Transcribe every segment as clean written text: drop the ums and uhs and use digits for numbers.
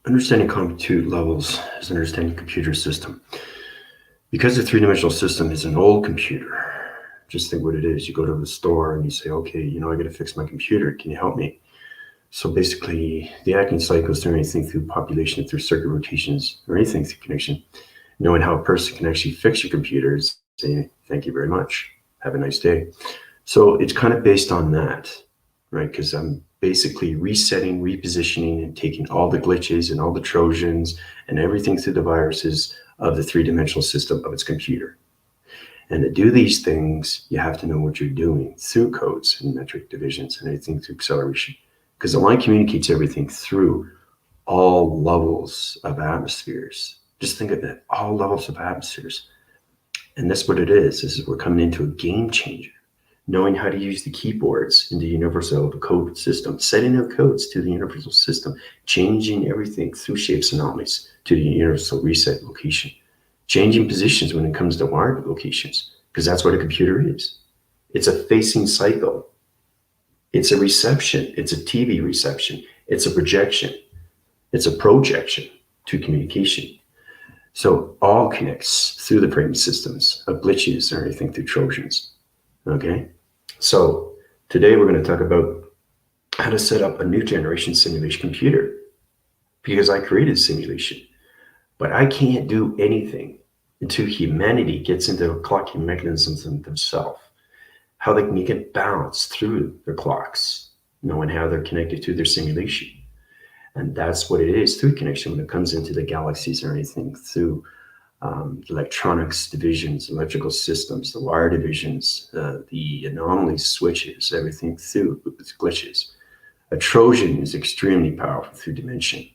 Understanding compute levels is understanding computer system. Because the three-dimensional system is an old computer, just think what it is. You go to the store and you say, okay, I got to fix my computer. Can you help me? So basically, the acting cycles through anything through population, through circuit rotations, or anything through connection. Knowing how a person can actually fix your computer is saying, thank you very much. Have a nice day. So it's kind of based on that, right? Because I'm basically resetting, repositioning, and taking all the glitches and all the Trojans and everything through the viruses of the three-dimensional system of its computer. And to do these things, you have to know what you're doing through codes and metric divisions and everything through acceleration. Because the line communicates everything through all levels of atmospheres. Just think of it, all levels of atmospheres. And that's what it is. This is we're coming into a game changer. Knowing how to use the keyboards in the universal code system, setting up codes to the universal system, changing everything through shapes anomalies to the universal reset location, changing positions when it comes to wired locations, because that's what a computer is. It's a facing cycle. It's a reception. It's a TV reception. It's a projection. It's a projection to communication. So all connects through the framing systems of glitches or anything through Trojans. Okay, so today we're going to talk about how to set up a new generation simulation computer, because I created simulation, but I can't do anything until humanity gets into the clocking mechanisms themselves, how they can get balance through their clocks, knowing how they're connected to their simulation. And that's what it is through connection when it comes into the galaxies or anything through electronics divisions, electrical systems, the wire divisions, the anomalies, switches, everything through with glitches. A Trojan is extremely powerful through dimension.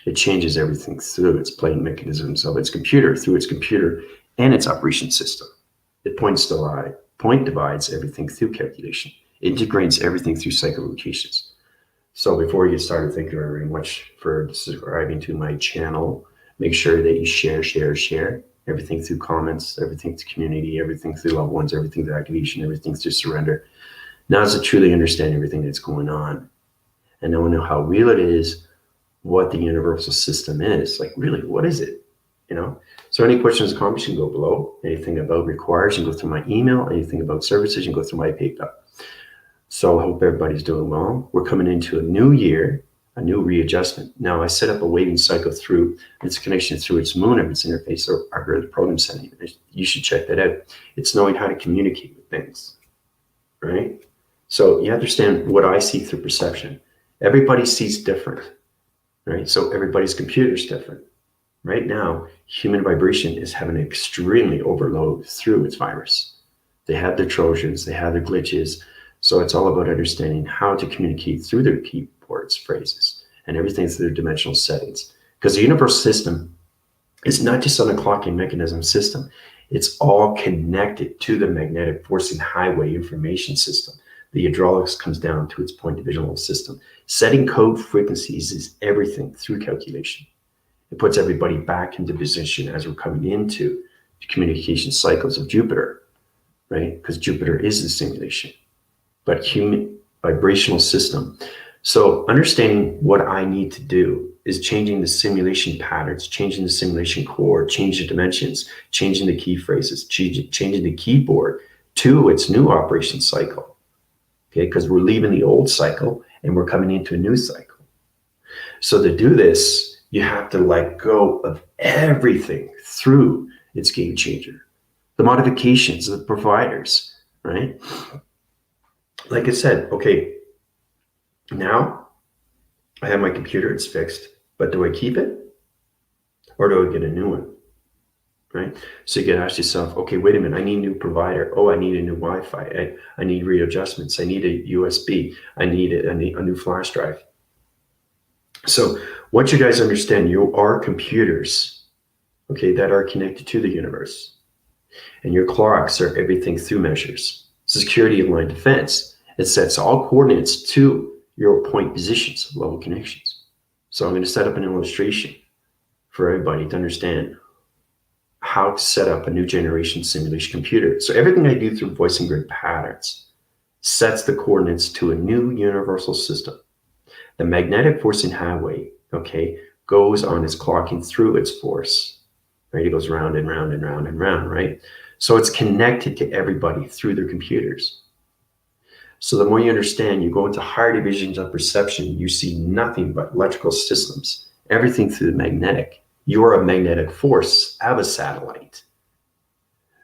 It changes everything through its plane mechanisms of its computer, through its computer and its operation system. It point divides everything through calculation. It integrates everything through cycle locations. So before you get started, thank you very much for subscribing to my channel. Make sure that you share everything through comments, everything through community, everything through loved ones, everything through activation, everything through surrender. Now is to truly understand everything that's going on. And now I know how real it is, what the universal system is. Like, really, what is it? So any questions or comments, you can go below. Anything about requires, you can go through my email. Anything about services, you can go through my PayPal. So I hope everybody's doing well. We're coming into a new year, a new readjustment. Now I set up a waving cycle through its connection through its moon of its interface or the program setting. You should check that out. It's knowing how to communicate with things, right? So you understand what I see through perception. Everybody sees different, right? So everybody's computer is different. Right now, human vibration is having an extremely overload through its virus. They have their Trojans, they have their glitches. So it's all about understanding how to communicate through their keyboards, phrases, and everything through their dimensional settings. Because the universal system is not just on a clocking mechanism system. It's all connected to the magnetic forcing highway information system. The hydraulics comes down to its point divisional system. Setting code frequencies is everything through calculation. It puts everybody back into position as we're coming into the communication cycles of Jupiter, right? Because Jupiter is the simulation, but human vibrational system. So understanding what I need to do is changing the simulation patterns, changing the simulation core, changing the dimensions, changing the key phrases, changing the keyboard to its new operation cycle. Okay, because we're leaving the old cycle and we're coming into a new cycle. So to do this, you have to let go of everything through its game changer. The modifications, the providers, right? Like I said, okay, now I have my computer, it's fixed, but do I keep it or do I get a new one, right? So you can ask yourself, okay, wait a minute, I need a new provider. Oh, I need a new Wi-Fi. I need readjustments. I need a USB. I need a new flash drive. So once you guys understand, you are computers, okay, that are connected to the universe, and your clocks are everything through measures, security and line defense. It sets all coordinates to your point positions of level connections. So I'm going to set up an illustration for everybody to understand how to set up a new generation simulation computer. So everything I do through voice and grid patterns sets the coordinates to a new universal system. The magnetic forcing highway, okay, goes on its clocking through its force, right? It goes round and round and round and round, right? So it's connected to everybody through their computers. So the more you understand, you go into higher divisions of perception, you see nothing but electrical systems, everything through the magnetic. You are a magnetic force of a satellite.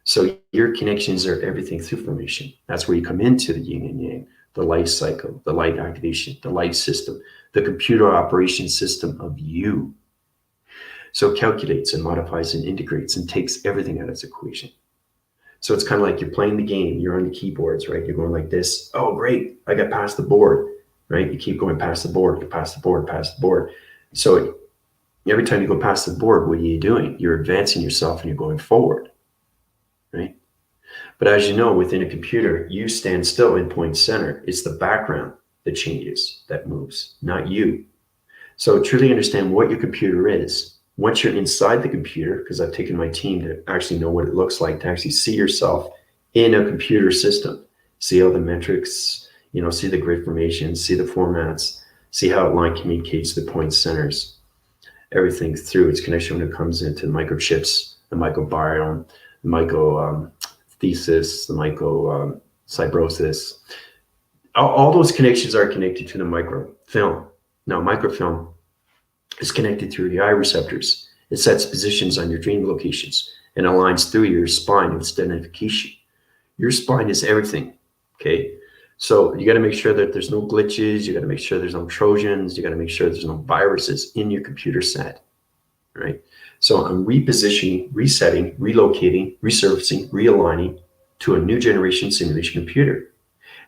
So your connections are everything through formation. That's where you come into the yin and yang, the light cycle, the light activation, the light system, the computer operation system of you. So it calculates and modifies and integrates and takes everything out of its equation. So it's kind of like you're playing the game. You're on the keyboards, right? You're going like this. Oh, great. I got past the board, right? You keep going past the board, past the board, past the board. So every time you go past the board, what are you doing? You're advancing yourself and you're going forward, right? But as you know, within a computer, you stand still in point center. It's the background that changes, that moves, not you. So truly understand what your computer is. Once you're inside the computer, because I've taken my team to actually know what it looks like, to actually see yourself in a computer system, see all the metrics, see the grid formations, see the formats, see how it line communicates the point centers, everything through its connection when it comes into microchips, the microbiome, the microthesis, the microfibrosis. All those connections are connected to the microfilm. Now, microfilm is connected through the eye receptors. It sets positions on your dream locations and aligns through your spine with identification. Your spine is everything, okay? So you got to make sure that there's no glitches. You got to make sure there's no Trojans. You got to make sure there's no viruses in your computer set, right? So I'm repositioning, resetting, relocating, resurfacing, realigning to a new generation simulation computer.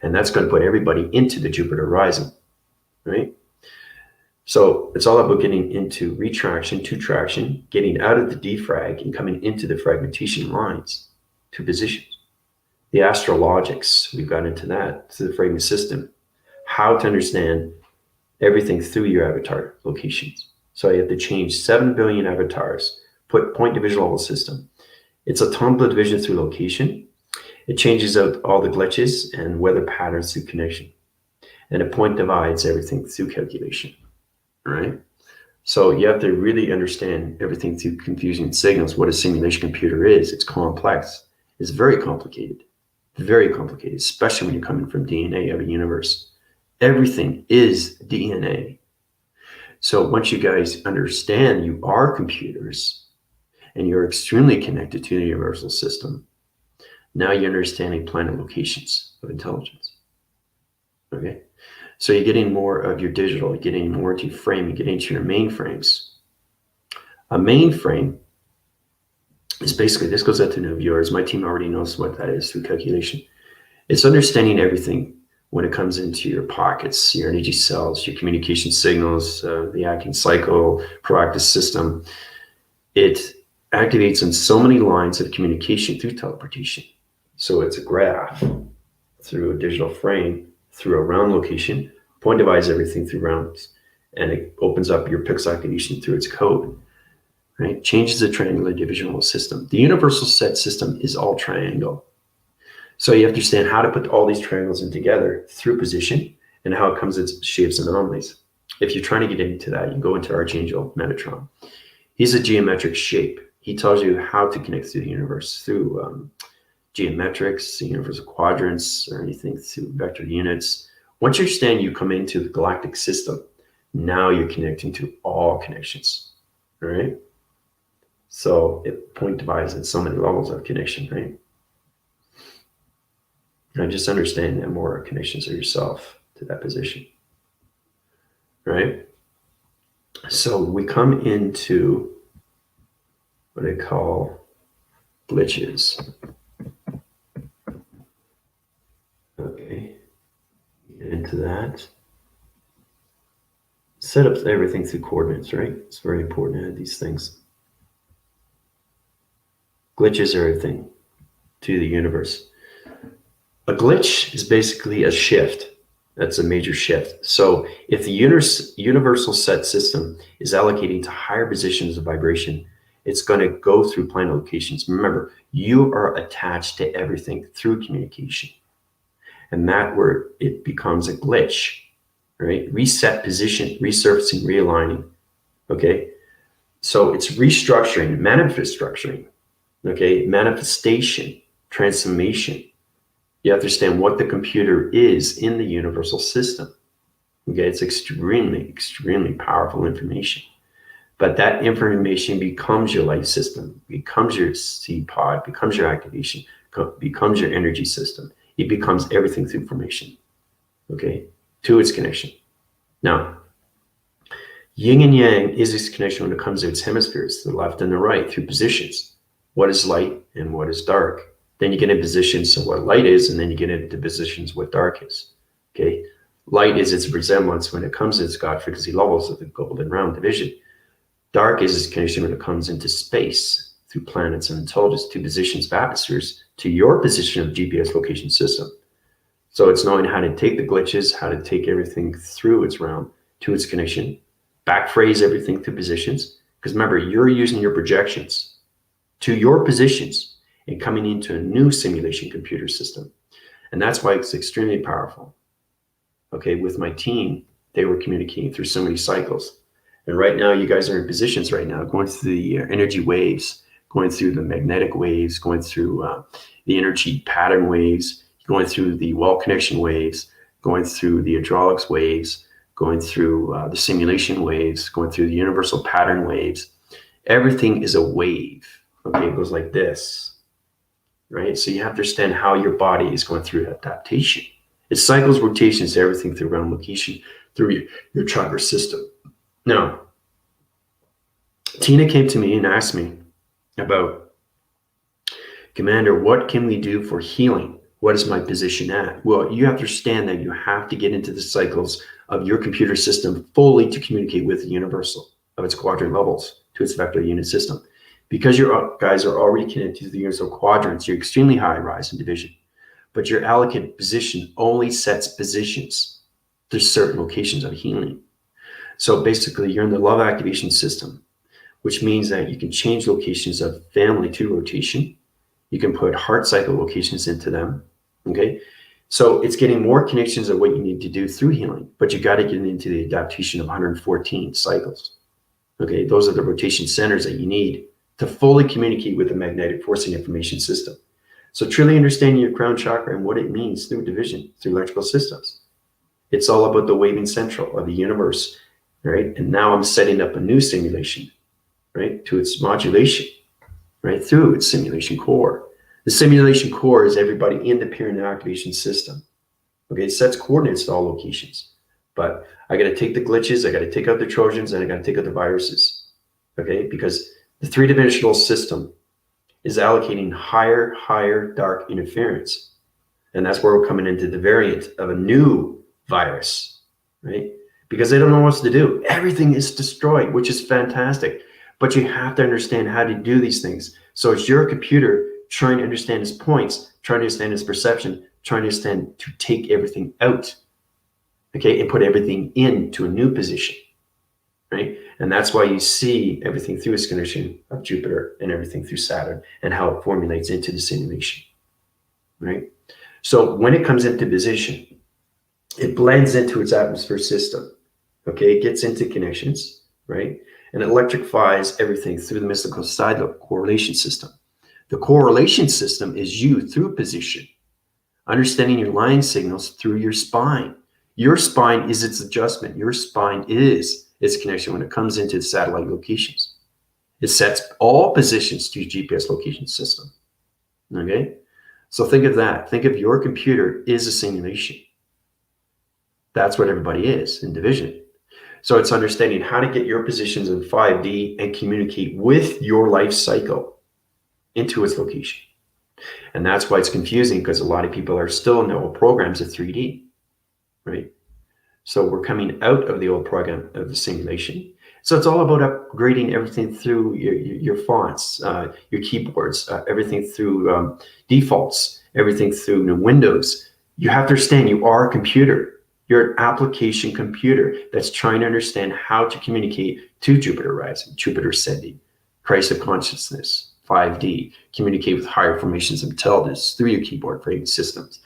And that's going to put everybody into the Jupiter Rising, right? So it's all about getting into retraction to traction, getting out of the defrag and coming into the fragmentation lines to positions. The astrologics, we've got into that, to the fragment system, how to understand everything through your avatar locations. So you have to change 7 billion avatars, put point division level system. It's a template division through location. It changes out all the glitches and weather patterns through connection. And a point divides everything through calculation. Right? So you have to really understand everything through confusing signals. What a simulation computer is, it's complex. It's very complicated, especially when you're coming from DNA of a universe. Everything is DNA. So once you guys understand you are computers and you're extremely connected to the universal system, now you're understanding planet locations of intelligence. Okay? So you're getting more of your digital, you're getting more into frame, you're getting into your mainframes. A mainframe is basically, this goes out to new viewers. My team already knows what that is through calculation. It's understanding everything when it comes into your pockets, your energy cells, your communication signals, the acting cycle, proactive system. It activates on so many lines of communication through teleportation. So it's a graph through a digital frame, through a round location, point divides everything through rounds, and it opens up your pixel activation through its code, right? Changes the triangular divisional system. The universal set system is all triangle. So you have to understand how to put all these triangles in together through position and how it comes in shapes and anomalies. If you're trying to get into that, you go into Archangel Metatron. He's a geometric shape. He tells you how to connect through the universe through geometrics, universal quadrants, or anything through vector units. Once you understand, you come into the galactic system. Now you're connecting to all connections, right? So it point divides at so many levels of connection, right? And just understand that more connections of yourself to that position, right? So we come into what I call glitches. Okay, get into that. Set up everything through coordinates, right? It's very important to have these things. Glitches are everything to the universe. A glitch is basically a shift. That's a major shift. So if the universal set system is allocating to higher positions of vibration, it's going to go through planet locations. Remember, you are attached to everything through communication. And that where it becomes a glitch, right? Reset position, resurfacing, realigning. Okay. So it's restructuring, manifestation, okay, manifestation, transformation. You understand what the computer is in the universal system. Okay, it's extremely, extremely powerful information. But that information becomes your life system, becomes your seed pod, becomes your activation, becomes your energy system. It becomes everything through formation, okay, to its connection. Now, yin and yang is its connection when it comes to its hemispheres, the left and the right, through positions. What is light and what is dark? Then you get into positions of what light is, and then you get into positions what dark is. Okay, light is its resemblance when it comes to its God frequency levels of the golden round division. Dark is its connection when it comes into space through planets and intelligence, to positions of atmospheres, to your position of GPS location system. So it's knowing how to take the glitches, how to take everything through its realm to its connection, backphrase everything through positions. Because remember, you're using your projections to your positions and coming into a new simulation computer system. And that's why it's extremely powerful. Okay, with my team, they were communicating through so many cycles. And right now, you guys are in positions right now, going through the energy waves, going through the magnetic waves, going through the energy pattern waves, going through the wall connection waves, going through the hydraulics waves, going through the simulation waves, going through the universal pattern waves. Everything is a wave. Okay, it goes like this, right? So you have to understand how your body is going through adaptation. It cycles rotations, everything through realm location, through your chakra system. Now, Tina came to me and asked me about, Commander, what can we do for healing? What is my position at? Well, you have to understand that you have to get into the cycles of your computer system fully to communicate with the universal of its quadrant levels to its vector unit system. Because your guys are already connected to the universal quadrants, you're extremely high rise in division. But your allocated position only sets positions. There's certain locations of healing. So basically, you're in the love activation system, which means that you can change locations of family to rotation. You can put heart cycle locations into them. Okay. So it's getting more connections of what you need to do through healing, but you got to get into the adaptation of 114 cycles. Okay. Those are the rotation centers that you need to fully communicate with the magnetic forcing information system. So truly understanding your crown chakra and what it means through division, through electrical systems. It's all about the waving central of the universe, right? And now I'm setting up a new simulation, right, to its modulation, right, through its simulation core. The simulation core is everybody in the pyramid activation system. Okay, it sets coordinates to all locations. But I got to take the glitches, I got to take out the Trojans, and I got to take out the viruses. Okay, because the three-dimensional system is allocating higher dark interference. And that's where we're coming into the variant of a new virus, right? Because they don't know what to do. Everything is destroyed, which is fantastic. But you have to understand how to do these things. So it's your computer trying to understand its points, trying to understand its perception, trying to understand to take everything out, okay, and put everything into a new position, right? And that's why you see everything through its connection of Jupiter and everything through Saturn and how it formulates into the simulation, right? So when it comes into position, it blends into its atmosphere system, okay? It gets into connections, right? And it electrifies everything through the mystical side of the correlation system. The correlation system is you through position, understanding your line signals through your spine. Your spine is its adjustment. Your spine is its connection when it comes into the satellite locations. It sets all positions to your GPS location system, okay? So think of that. Think of your computer is a simulation. That's what everybody is in division. So it's understanding how to get your positions in 5D and communicate with your life cycle into its location. And that's why it's confusing, because a lot of people are still in the old programs of 3D, right? So we're coming out of the old program of the simulation. So it's all about upgrading everything through your fonts, your keyboards, everything through defaults, everything through Windows. You have to understand you are a computer. You're an application computer that's trying to understand how to communicate to Jupiter rising, Jupiter ascending, Christ of consciousness, 5D, communicate with higher formations of intelligence through your keyboard frame systems.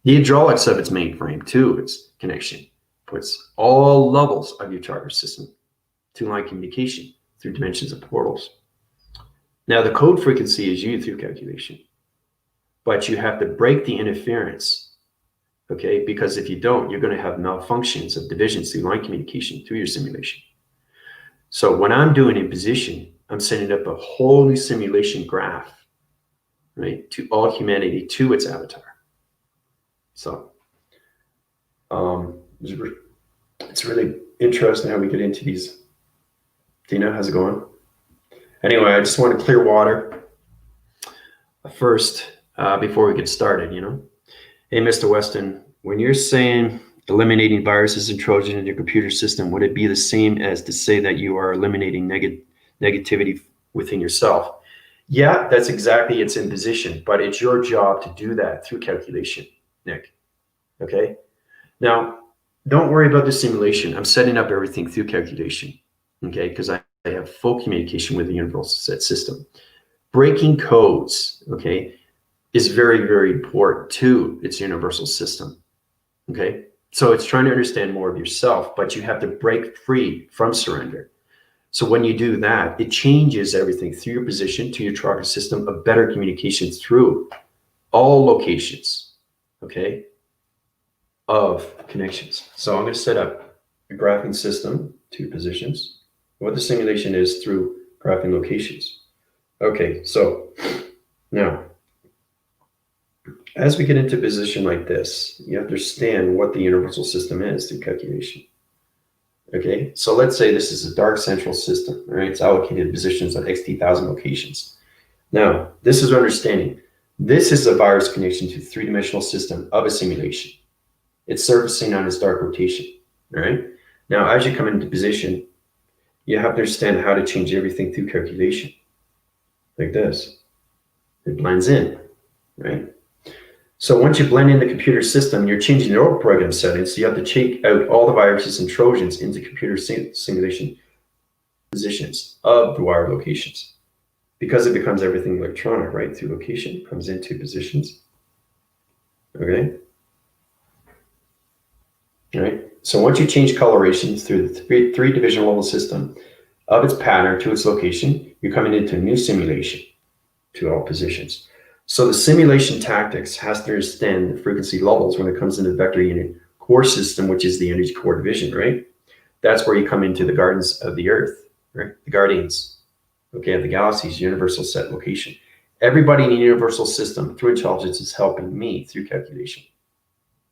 The hydraulics of its mainframe too, its connection, puts all levels of your chakra system to line communication through dimensions of portals. Now, the code frequency is used through calculation, but you have to break the interference, okay? Because if you don't, you're going to have malfunctions of divisions through line communication through your simulation. So when I'm doing in position, I'm setting up a whole new simulation graph, right, to all humanity, to its avatar. So it's really interesting how we get into these. Dina, how's it going? Anyway, I just want to clear water first before we get started, you know. Hey, Mr. Weston, when you're saying eliminating viruses and Trojans in your computer system, would it be the same as to say that you are eliminating negativity within yourself? Yeah, that's exactly, it's in position, but it's your job to do that through calculation, Nick. Okay? Now, don't worry about the simulation. I'm setting up everything through calculation, okay? Because I have full communication with the universal set system. Breaking codes, okay, is very, very important to its universal system, okay? So it's trying to understand more of yourself, but you have to break free from surrender. So when you do that, it changes everything through your position to your chakra system of better communication through all locations, okay, of connections. So I'm going to set up a graphing system to positions. What the simulation is through graphing locations. Okay, so now, as we get into a position like this, you understand what the universal system is through calculation. Okay, so let's say this is a dark central system, right? It's allocated positions on XT,000 locations. Now, this is understanding. This is a virus connection to three-dimensional system of a simulation. It's surfacing on its dark rotation, all right? Now, as you come into position, you have to understand how to change everything through calculation, like this. It blends in, right? So once you blend in the computer system, you're changing your old program settings. So you have to check out all the viruses and Trojans into computer simulation positions of the wire locations. Because it becomes everything electronic, right? Through location, comes into positions. Okay. All right. So once you change colorations through the three division level system of its pattern to its location, you're coming into a new simulation to all positions. So the simulation tactics has to understand the frequency levels when it comes into the vector unit core system, which is the energy core division, right? That's where you come into the gardens of the earth, right? The guardians, okay, of the galaxies, universal set location. Everybody in the universal system through intelligence is helping me through calculation,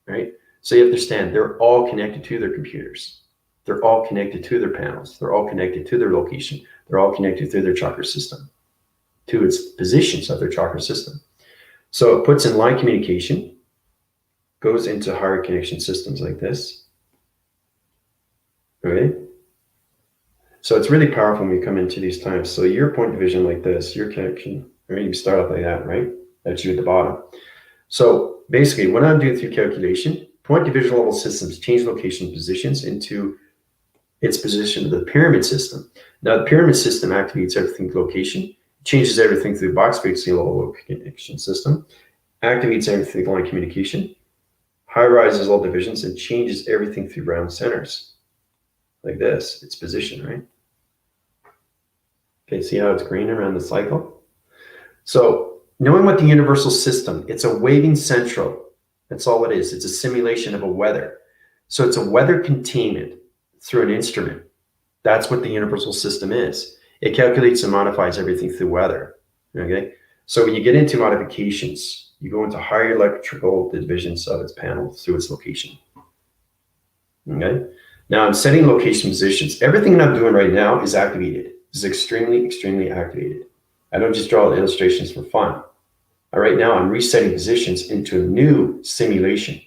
right? So you understand they're all connected to their computers. They're all connected to their panels. They're all connected to their location. They're all connected through their chakra system, to its positions of their chakra system. So it puts in line communication, goes into higher connection systems like this. Okay. So it's really powerful when you come into these times. So your point division like this, your connection, right? You start off like that, right? That's you at the bottom. So basically, when I'm doing through calculation, point division level systems change location positions into its position of the pyramid system. Now, the pyramid system activates everything location, changes everything through box frequency level connection system, activates everything line communication, high rises all divisions, and changes everything through round centers. Like this, its position, right? Okay, see how it's green around the cycle? So knowing what the universal system, it's a waving central. That's all it is. It's a simulation of a weather. So it's a weather containment through an instrument. That's what the universal system is. It calculates and modifies everything through weather, okay? So when you get into modifications, you go into higher electrical divisions of its panel through its location, okay? Now I'm setting location positions. Everything that I'm doing right now is activated. It's extremely, extremely activated. I don't just draw the illustrations for fun. All right, now I'm resetting positions into a new simulation,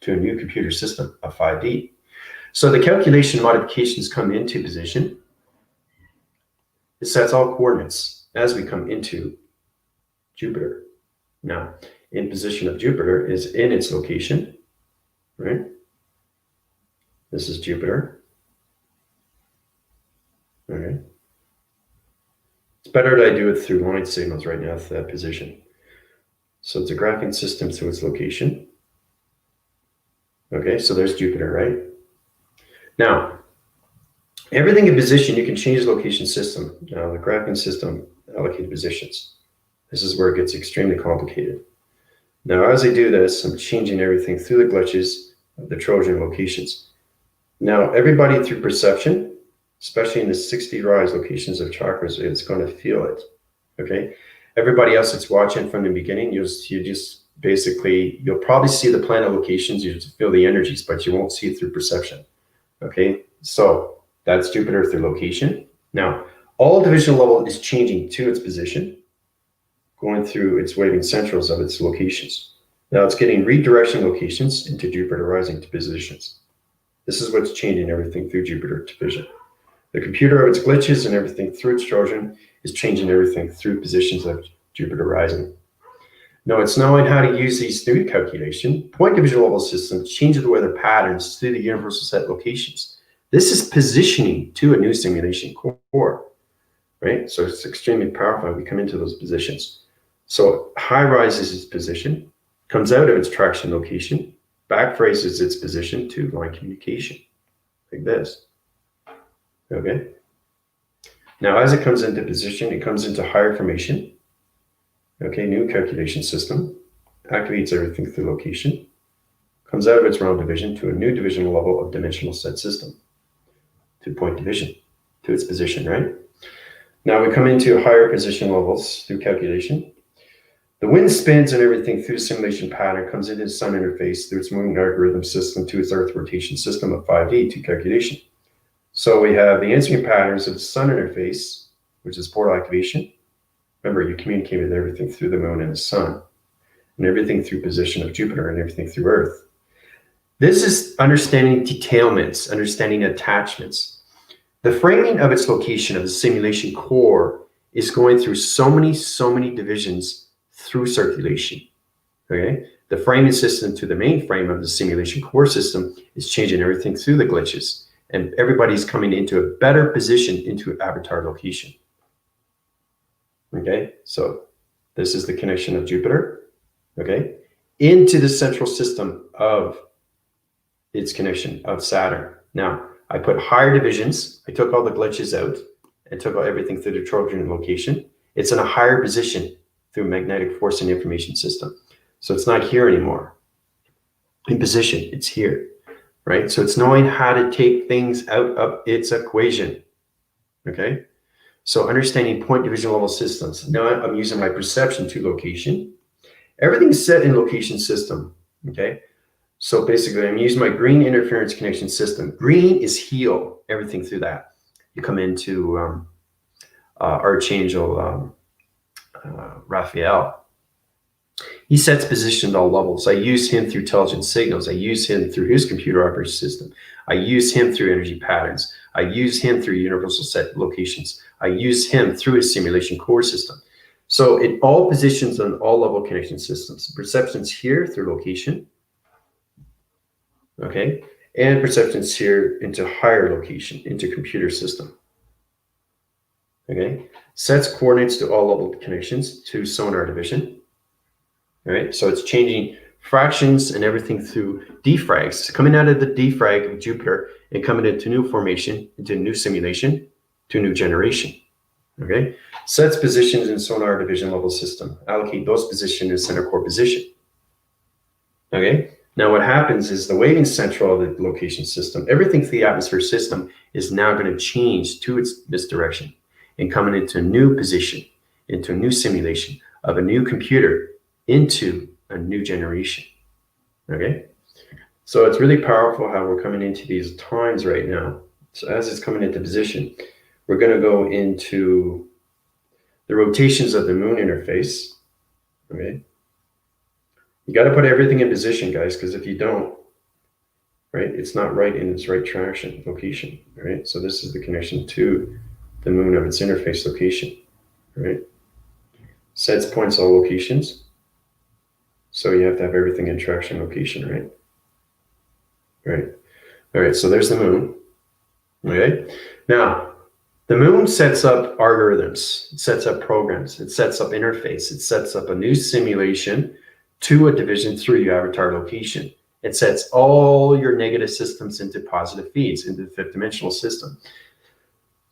to a new computer system of 5D. So the calculation modifications come into position. It sets all coordinates as we come into Jupiter. Now, in position of Jupiter is in its location, right? This is Jupiter. Okay. It's better that I do it through line signals right now for that position. So it's a graphing system to its location. Okay, so there's Jupiter, right? Now, Everything in position, you can change the location system. Now, the graphing system allocated positions. This is where it gets extremely complicated. Now, as I do this, I'm changing everything through the glitches of the Trojan locations. Now, everybody through perception, especially in the 60 rise locations of chakras, is going to feel it. Okay. Everybody else that's watching from the beginning, you just basically, you'll probably see the planet locations, you just feel the energies, but you won't see it through perception. Okay. So that's Jupiter through location. Now, all division level is changing to its position, going through its waving centrals of its locations. Now it's getting redirection locations into Jupiter rising to positions. This is what's changing everything through Jupiter to vision. The computer of its glitches and everything through its Trojan is changing everything through positions of Jupiter rising. Now it's knowing how to use these through calculation. Point division level systems change the weather patterns through the universal set locations. This is positioning to a new simulation core, right? So it's extremely powerful when we come into those positions. So high rises its position, comes out of its traction location, back phrases its position to line communication, like this. Okay. Now, as it comes into position, it comes into higher formation. Okay, new calculation system, activates everything through location, comes out of its round division to a new divisional level of dimensional set system, to point division, to its position, right? Now we come into higher position levels through calculation. The wind spins and everything through the simulation pattern comes into the sun interface through its moon algorithm system to its earth rotation system of 5D to calculation. So we have the answering patterns of the sun interface, which is portal activation. Remember, you communicate with everything through the moon and the sun, and everything through position of Jupiter and everything through Earth. This is understanding detailments, understanding attachments. The framing of its location of the simulation core is going through so many divisions through circulation. Okay, the framing system to the main frame of the simulation core system is changing everything through the glitches, and everybody's coming into a better position into avatar location. Okay, so this is the connection of Jupiter, okay, into the central system of its connection of Saturn. Now, I put higher divisions. I took all the glitches out and took everything through the Trojan location. It's in a higher position through magnetic force and information system. So it's not here anymore. In position, it's here, right? So it's knowing how to take things out of its equation, okay? So understanding point division level systems. Now I'm using my perception to location. Everything's set in location system, okay? So basically I'm using my green interference connection system. Green is heal, everything through that. You come into Archangel Raphael. He sets position at all levels. I use him through intelligent signals. I use him through his computer operation system. I use him through energy patterns. I use him through universal set locations. I use him through his simulation core system. So it all positions on all level connection systems. Perceptions here through location, okay? And perceptions here into higher location, into computer system, okay? Sets coordinates to all level connections to sonar division, all right? So it's changing fractions and everything through defrags, coming out of the defrag of Jupiter and coming into new formation, into new simulation, to new generation, okay? Sets positions in sonar division level system. Allocate those positions in center core position, okay? Now what happens is the waving central of the location system, everything through the atmosphere system is now going to change to its misdirection and coming into a new position, into a new simulation of a new computer, into a new generation, okay? So it's really powerful how we're coming into these times right now. So as it's coming into position, we're going to go into the rotations of the moon interface, okay? You got to put everything in position, guys, because if you don't, right, it's not right in its right traction location, right? So this is the connection to the moon of its interface location, right? Sets points all locations. So you have to have everything in traction location, right? Right. All right, so there's the moon, okay? Now, the moon sets up algorithms, it sets up programs, it sets up interface, it sets up a new simulation to a division through your avatar location. It sets all your negative systems into positive feeds, into the fifth dimensional system.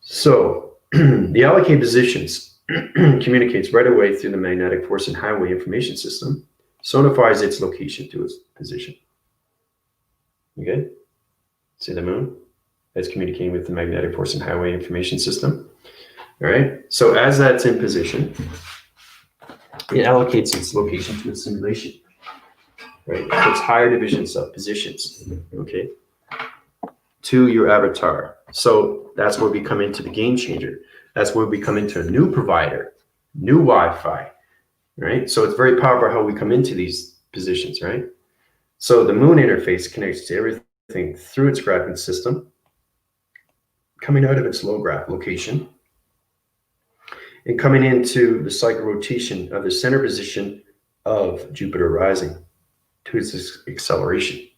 So the allocated positions communicates right away through the magnetic force and highway information system, sonifies its location to its position. Okay? See the moon? It's communicating with the magnetic force and highway information system. All right? So as that's in position, it allocates its location to its simulation. Right? So it's higher divisions of positions. Okay? To your avatar. So that's where we come into the game changer. That's where we come into a new provider, new Wi-Fi, right? So it's very powerful how we come into these positions, right? So the moon interface connects to everything through its graphing system, coming out of its low graph location, and coming into the cycle rotation of the center position of Jupiter rising to its acceleration.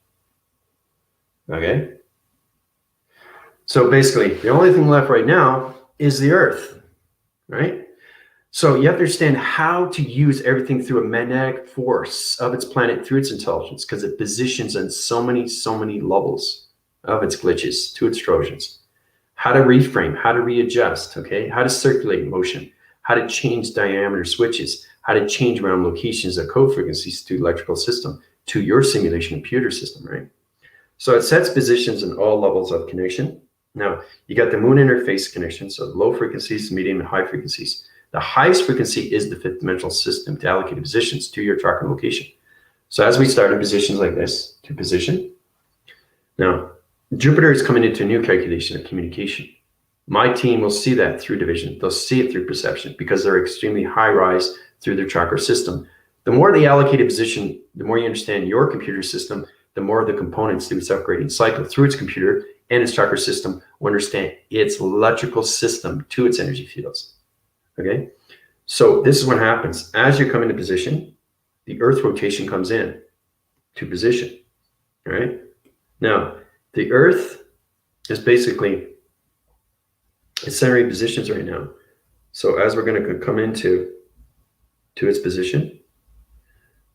Okay? So basically, the only thing left right now is the Earth, right? So you have to understand how to use everything through a magnetic force of its planet through its intelligence, because it positions on so many levels of its glitches to its Trojans. How to reframe, how to readjust, okay? How to circulate motion, how to change diameter switches, how to change around locations of code frequencies to electrical system, to your simulation computer system, right? So it sets positions in all levels of connection. Now, you got the moon interface connection, so low frequencies, medium, and high frequencies. The highest frequency is the fifth dimensional system to allocate positions to your tracker location. So as we start in positions like this, to position. Now, Jupiter is coming into a new calculation of communication. My team will see that through division. They'll see it through perception because they're extremely high rise through their tracker system. The more the allocated position, the more you understand your computer system, the more the components through its upgrading cycle through its computer and its tracker system will understand its electrical system to its energy fields. Okay? So this is what happens. As you come into position, the Earth rotation comes in to position. All right? Now, the Earth is basically its centering positions right now. So as we're going to come into its position,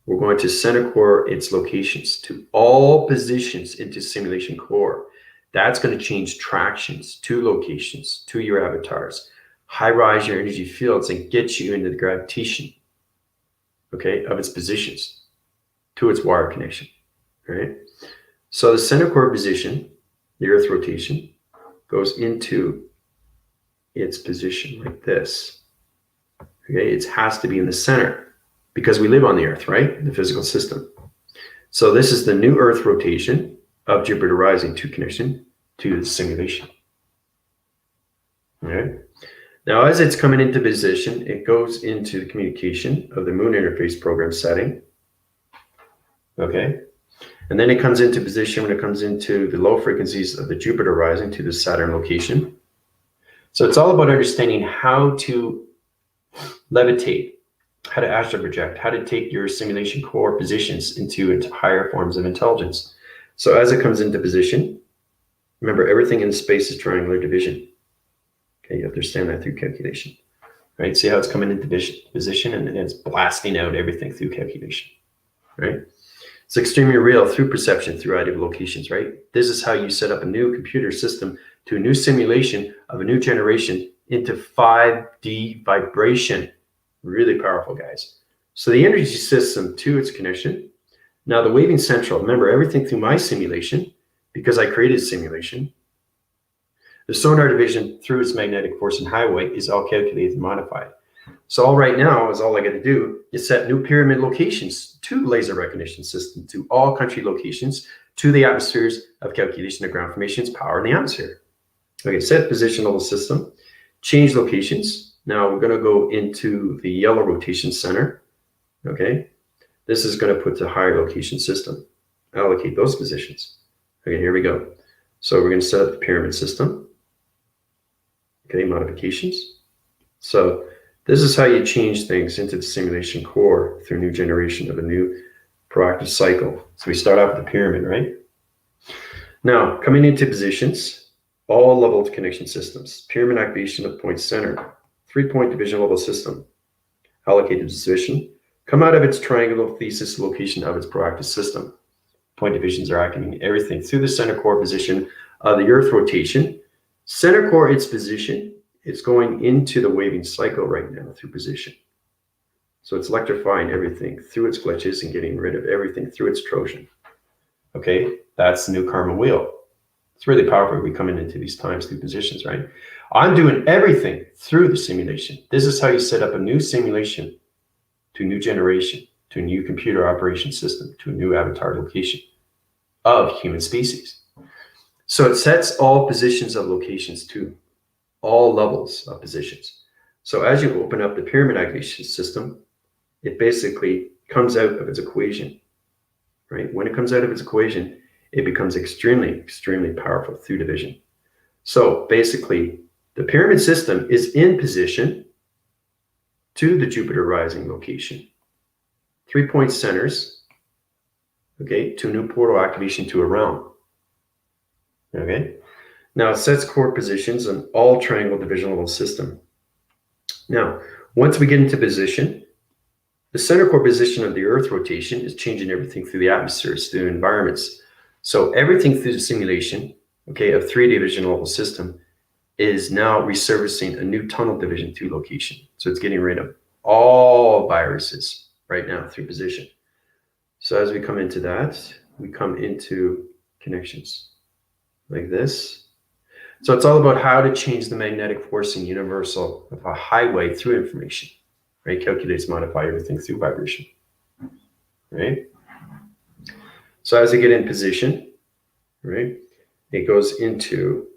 we're going to center core its locations to all positions into simulation core. That's going to change tractions to locations, to your avatars, high rise your energy fields, and get you into the gravitation, okay, of its positions to its wire connection, right? So the center core position, the Earth rotation, goes into its position like this. Okay, it has to be in the center because we live on the Earth, right? The physical system. So this is the new Earth rotation of Jupiter rising to connection to the simulation. All right. Now, as it's coming into position, it goes into the communication of the moon interface program setting. Okay. And then it comes into position when it comes into the low frequencies of the Jupiter rising to the Saturn location. So it's all about understanding how to levitate, how to astral project, how to take your simulation core positions into higher forms of intelligence. So as it comes into position, remember everything in space is triangular division. Okay, you have to understand that through calculation, right? See how it's coming into position and it's blasting out everything through calculation, right? It's extremely real through perception, through idea of locations, right? This is how you set up a new computer system to a new simulation of a new generation into 5D vibration. Really powerful, guys. So the energy system to its connection. Now the waving central, remember everything through my simulation, because I created a simulation. The sonar division through its magnetic force and highway is all calculated and modified. So all right now is all I got to do is set new pyramid locations to laser recognition system, to all country locations, to the atmospheres of calculation of ground formations, power in the atmosphere. Okay, set position level system, change locations. Now we're going to go into the yellow rotation center. Okay, this is going to put the higher location system, allocate those positions. Okay, here we go. So we're going to set up the pyramid system. Okay, modifications. So this is how you change things into the simulation core through new generation of a new proactive cycle. So we start off with the pyramid, right? Now, coming into positions, all level connection systems, pyramid activation of point center, 3-point division level system, allocated position, come out of its triangular thesis location of its proactive system. Point divisions are acting everything through the center core position of the Earth rotation, Center core, its position, it's going into the waving cycle right now through position. So it's electrifying everything through its glitches and getting rid of everything through its Trojan. Okay, that's the new karma wheel. It's really powerful. We coming into these times through positions, right? I'm doing everything through the simulation. This is how you set up a new simulation to a new generation, to a new computer operation system, to a new avatar location of human species. So it sets all positions of locations to all levels of positions. So as you open up the pyramid activation system, it basically comes out of its equation, right? When it comes out of its equation, it becomes extremely, extremely powerful through division. So basically, the pyramid system is in position to the Jupiter rising location. 3-point centers, okay, to new portal activation to a realm. Okay, now it sets core positions on all triangle division level system. Now, once we get into position, the center core position of the Earth rotation is changing everything through the atmospheres, through environments. So everything through the simulation, okay, of 3 division level system is now resurfacing a new tunnel division 2 location. So it's getting rid of all viruses right now through position. So as we come into that, we come into connections like this. So it's all about how to change the magnetic force in universal of a highway through information, right? Calculates, modify everything through vibration, right? So as we get in position, right, it goes into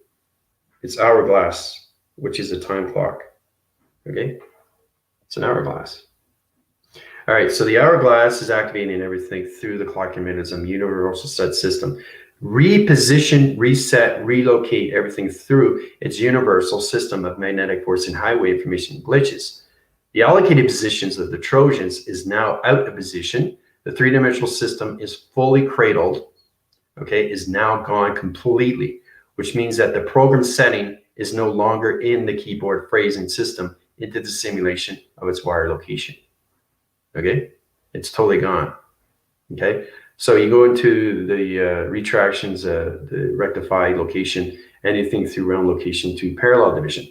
its hourglass, which is a time clock, okay? It's an hourglass. All right, so the hourglass is activating everything through the clocking mechanism, universal set system. Reposition, reset, relocate everything through its universal system of magnetic force and highway information glitches. The allocated positions of the Trojans is now out of position. The 3-dimensional system is fully cradled, okay, is now gone completely, which means that the program setting is no longer in the keyboard phrasing system into the simulation of its wire location. Okay, it's totally gone. Okay, so you go into the retractions, the rectify location, anything through realm location to parallel division.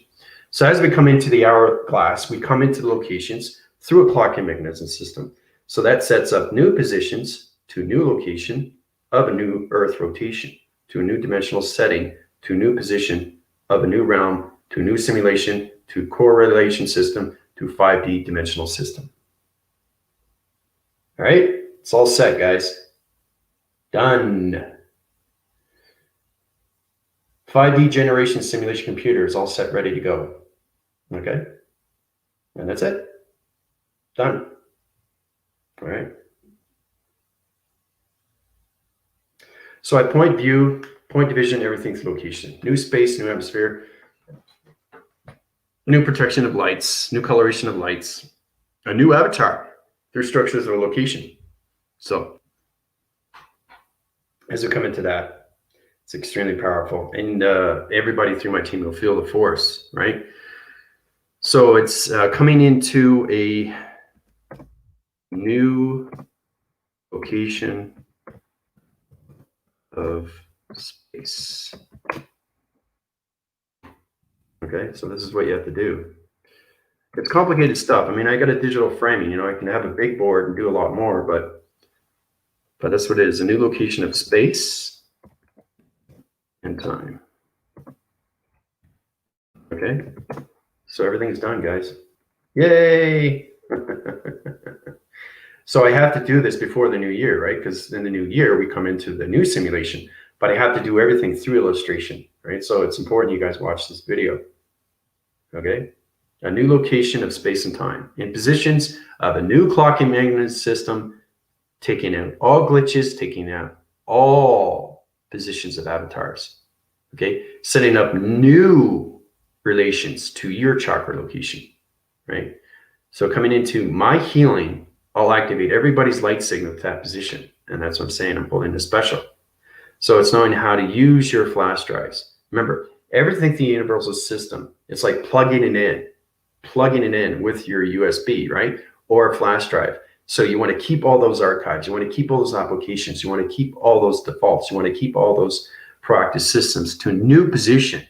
So as we come into the hourglass, we come into the locations through a clocking mechanism system. So that sets up new positions to a new location of a new Earth rotation, to a new dimensional setting, to a new position of a new realm, to a new simulation, to correlation system, to 5D dimensional system. All right, it's all set, guys. Done. 5D generation simulation computer is all set, ready to go. Okay, and that's it. Done. All right. So I point view, point division, everything's location. New space, new atmosphere, new protection of lights, new coloration of lights, a new avatar. Their structures or location. So as we come into that, it's extremely powerful. And everybody through my team will feel the force, right? So it's coming into a new location of space. Okay, so this is what you have to do. It's complicated stuff. I mean, I got a digital framing, you know, I can have a big board and do a lot more, but that's what it is, a new location of space and time. Okay, so everything's done, guys. Yay! So I have to do this before the new year, right? Because in the new year, we come into the new simulation, but I have to do everything through illustration, right? So it's important you guys watch this video, okay? A new location of space and time in positions of a new clocking mechanism system, taking out all glitches, taking out all positions of avatars, okay? Setting up new relations to your chakra location, right? So coming into my healing, I'll activate everybody's light signal to that position. And that's what I'm saying, I'm pulling the special. So it's knowing how to use your flash drives. Remember, everything through the universal system, it's like plugging it in with your USB, right? Or a flash drive. So you want to keep all those archives. You want to keep all those applications. You want to keep all those defaults. You want to keep all those proactive systems to a new position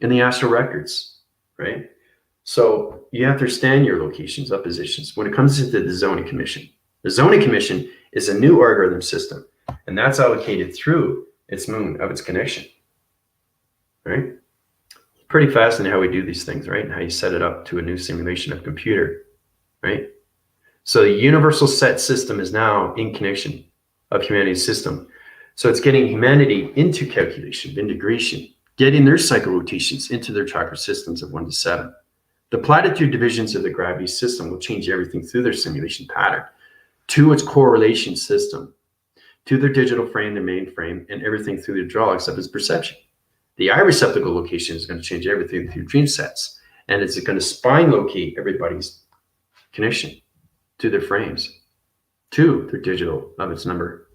in the astral records, right? So you have to understand your locations of positions. When it comes into the zoning commission is a new algorithm system, and that's allocated through its moon of its connection, right? Pretty fascinating how we do these things, right? And how you set it up to a new simulation of computer, right? So the universal set system is now in connection of humanity's system. So it's getting humanity into calculation, integration, getting their cycle rotations into their chakra systems of 1 to 7. The platitude divisions of the gravity system will change everything through their simulation pattern to its correlation system, to their digital frame, their mainframe, and everything through the hydraulics of its perception. The eye receptacle location is going to change everything through dream sets, and it's going to spine locate everybody's connection to their frames, to their digital of its number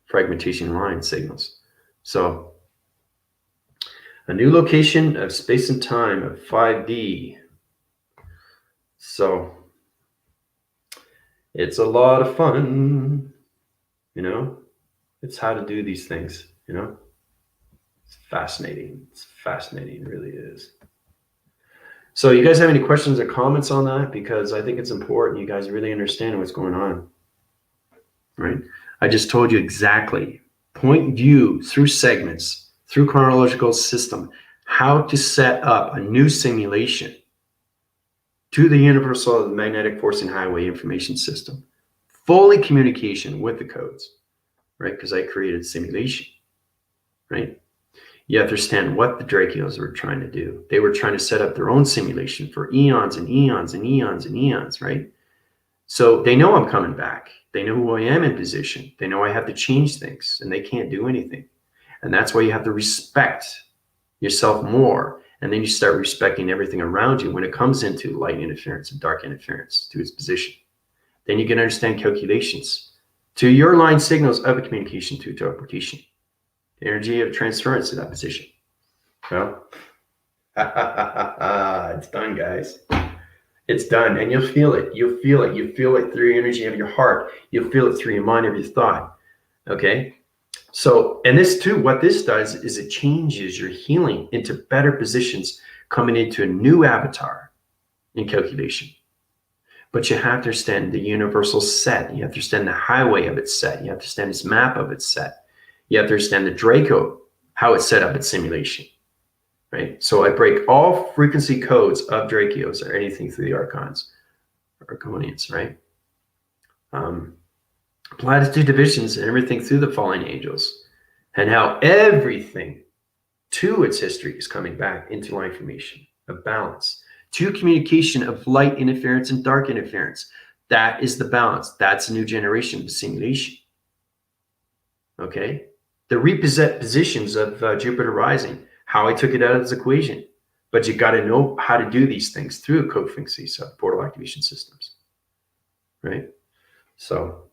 fragmentation line signals. So a new location of space and time of 5D. So it's a lot of fun, you know. It's how to do these things, you know. It's fascinating. It's fascinating, it really is. So you guys have any questions or comments on that? Because I think it's important you guys really understand what's going on, right? I just told you exactly, point view through segments, through chronological system, how to set up a new simulation to the universal magnetic forcing highway information system. Fully communication with the codes, right? Because I created simulation, right? You understand what the Drakios were trying to do. They were trying to set up their own simulation for eons and eons and eons and eons, right? So they know I'm coming back. They know who I am in position. They know I have to change things, and they can't do anything. And that's why you have to respect yourself more. And then you start respecting everything around you when it comes into light interference and dark interference to its position. Then you can understand calculations to your line signals of a communication to teleportation. Energy of transference to that position. Well, it's done, guys. It's done, and you'll feel it. You'll feel it. You feel it through your energy of your heart. You'll feel it through your mind of your thought. Okay? So, and this too, what this does is it changes your healing into better positions, coming into a new avatar in calculation. But you have to understand the universal set. You have to understand the highway of its set. You have to understand its map of its set. You have to understand the Draco, how it's set up its simulation, right? So I break all frequency codes of Drakios or anything through the Archons, Arconians, right? Platitude divisions and everything through the fallen angels, and how everything to its history is coming back into line formation of balance, to communication of light interference and dark interference. That is the balance. That's a new generation of simulation. Okay? The repositions of Jupiter rising, how I took it out of this equation. But you got to know how to do these things through co-frequencies of portal activation systems, right? So,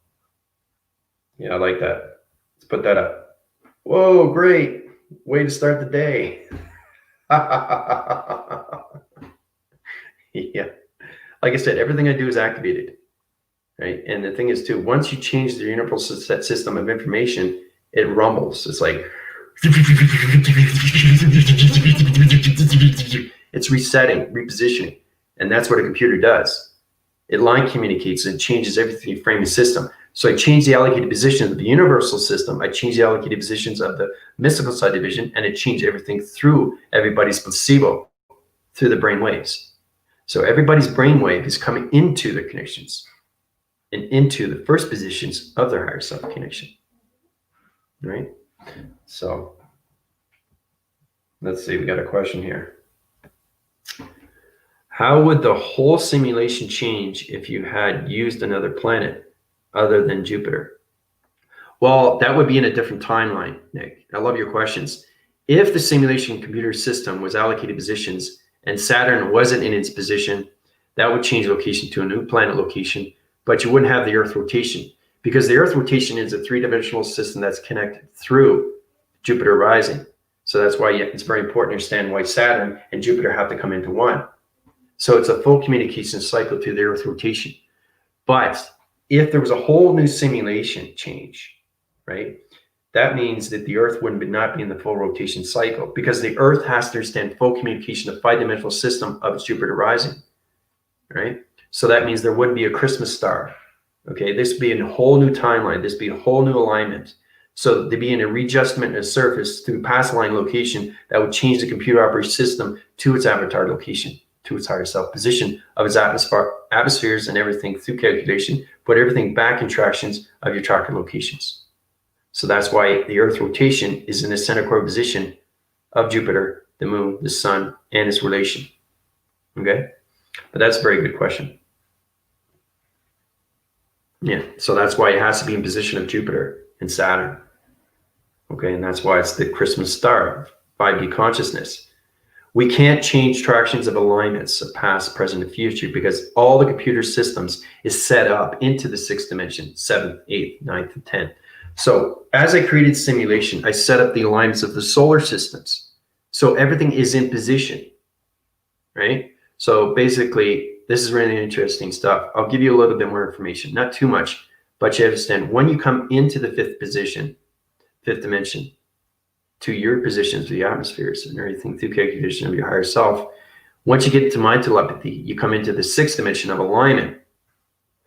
yeah, I like that. Let's put that up. Whoa, great. Way to start the day. Yeah. Like I said, everything I do is activated, right? And the thing is, too, once you change the universal set system of information, it rumbles. It's like, it's resetting, repositioning. And that's what a computer does. It line communicates and changes everything frame the system. So I change the allocated positions of the universal system. I change the allocated positions of the mystical side division, and it changed everything through everybody's placebo, through the brain waves. So everybody's brain wave is coming into their connections and into the first positions of their higher self connection. Right? So let's see, we got a question here. How would the whole simulation change if you had used another planet other than Jupiter? Well, that would be in a different timeline, Nick. I love your questions. If the simulation computer system was allocated positions and Saturn wasn't in its position, that would change location to a new planet location, but you wouldn't have the Earth rotation, because the Earth rotation is a three-dimensional system that's connected through Jupiter rising. So that's why it's very important to understand why Saturn and Jupiter have to come into one. So it's a full communication cycle to the Earth rotation. But if there was a whole new simulation change, right, that means that the Earth would not be in the full rotation cycle, because the Earth has to understand full communication of 5-dimensional system of its Jupiter rising, right? So that means there wouldn't be a Christmas star. Okay, this would be a whole new timeline. This would be a whole new alignment. So there'd be a readjustment of surface through pass line location that would change the computer operating system to its avatar location, to its higher self position of its atmospheres and everything through calculation, put everything back in tractions of your tracker locations. So that's why the Earth rotation is in the center core position of Jupiter, the Moon, the Sun, and its relation. Okay, but that's a very good question. Yeah, so that's why it has to be in position of Jupiter and Saturn. Okay, and that's why it's the Christmas star, 5D consciousness. We can't change tractions of alignments of past, present, and future, because all the computer systems is set up into the 6th dimension, 7th, 8th, 9th, and 10th. So as I created simulation, I set up the alignments of the solar systems. So everything is in position, right? So basically, this is really interesting stuff. I'll give you a little bit more information, not too much, but you understand when you come into the 5th position, 5th dimension, to your positions, the atmospheres and everything through calculation of your higher self. Once you get to mind telepathy, you come into the 6th dimension of alignment,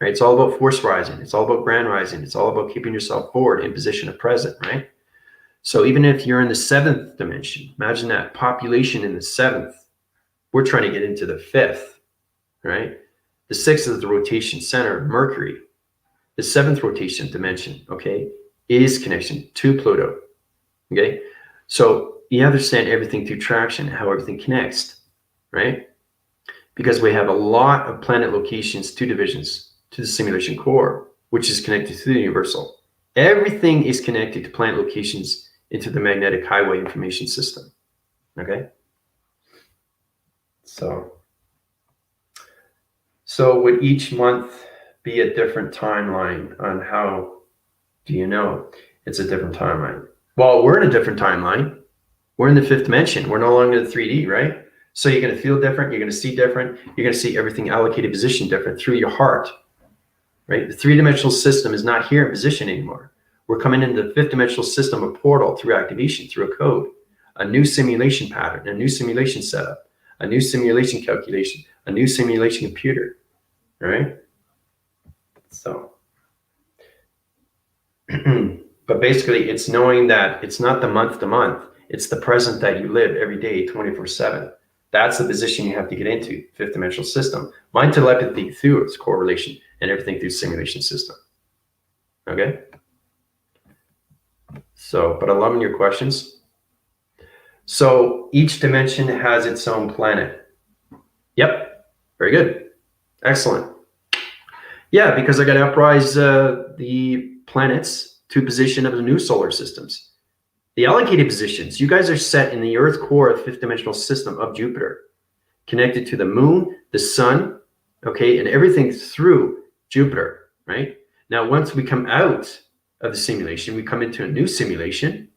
right? It's all about force rising. It's all about grand rising. It's all about keeping yourself forward in position of present, right? So even if you're in the 7th dimension, imagine that population in the 7th, we're trying to get into the 5th, right? The 6th is the rotation center of Mercury. The 7th rotation dimension, okay, is connection to Pluto, okay? So you understand everything through traction, how everything connects, right? Because we have a lot of planet locations, 2 divisions to the simulation core, which is connected to the universal. Everything is connected to planet locations into the magnetic highway information system, okay? So would each month be a different timeline on how do you know it's a different timeline? Well, we're in a different timeline. We're in the 5th dimension. We're no longer the 3D, right? So you're going to feel different. You're going to see different. You're going to see everything allocated position different through your heart, right? The 3-dimensional system is not here in position anymore. We're coming into the 5th dimensional system, a portal through activation, through a code, a new simulation pattern, a new simulation setup, a new simulation calculation, a new simulation computer, right? So, but basically it's knowing that it's not the month to month, it's the present that you live every day, 24/7. That's the position you have to get into, 5th dimensional system. Mind telepathy through its correlation and everything through simulation system. Okay? So, but I'm loving your questions. So each dimension has its own planet. Yep, very good. Excellent. Yeah, because I got to uprise the planets to position of the new solar systems. The allocated positions, you guys are set in the Earth core of the 5th dimensional system of Jupiter, connected to the Moon, the Sun, okay, and everything through Jupiter, right? Now, once we come out of the simulation, we come into a new simulation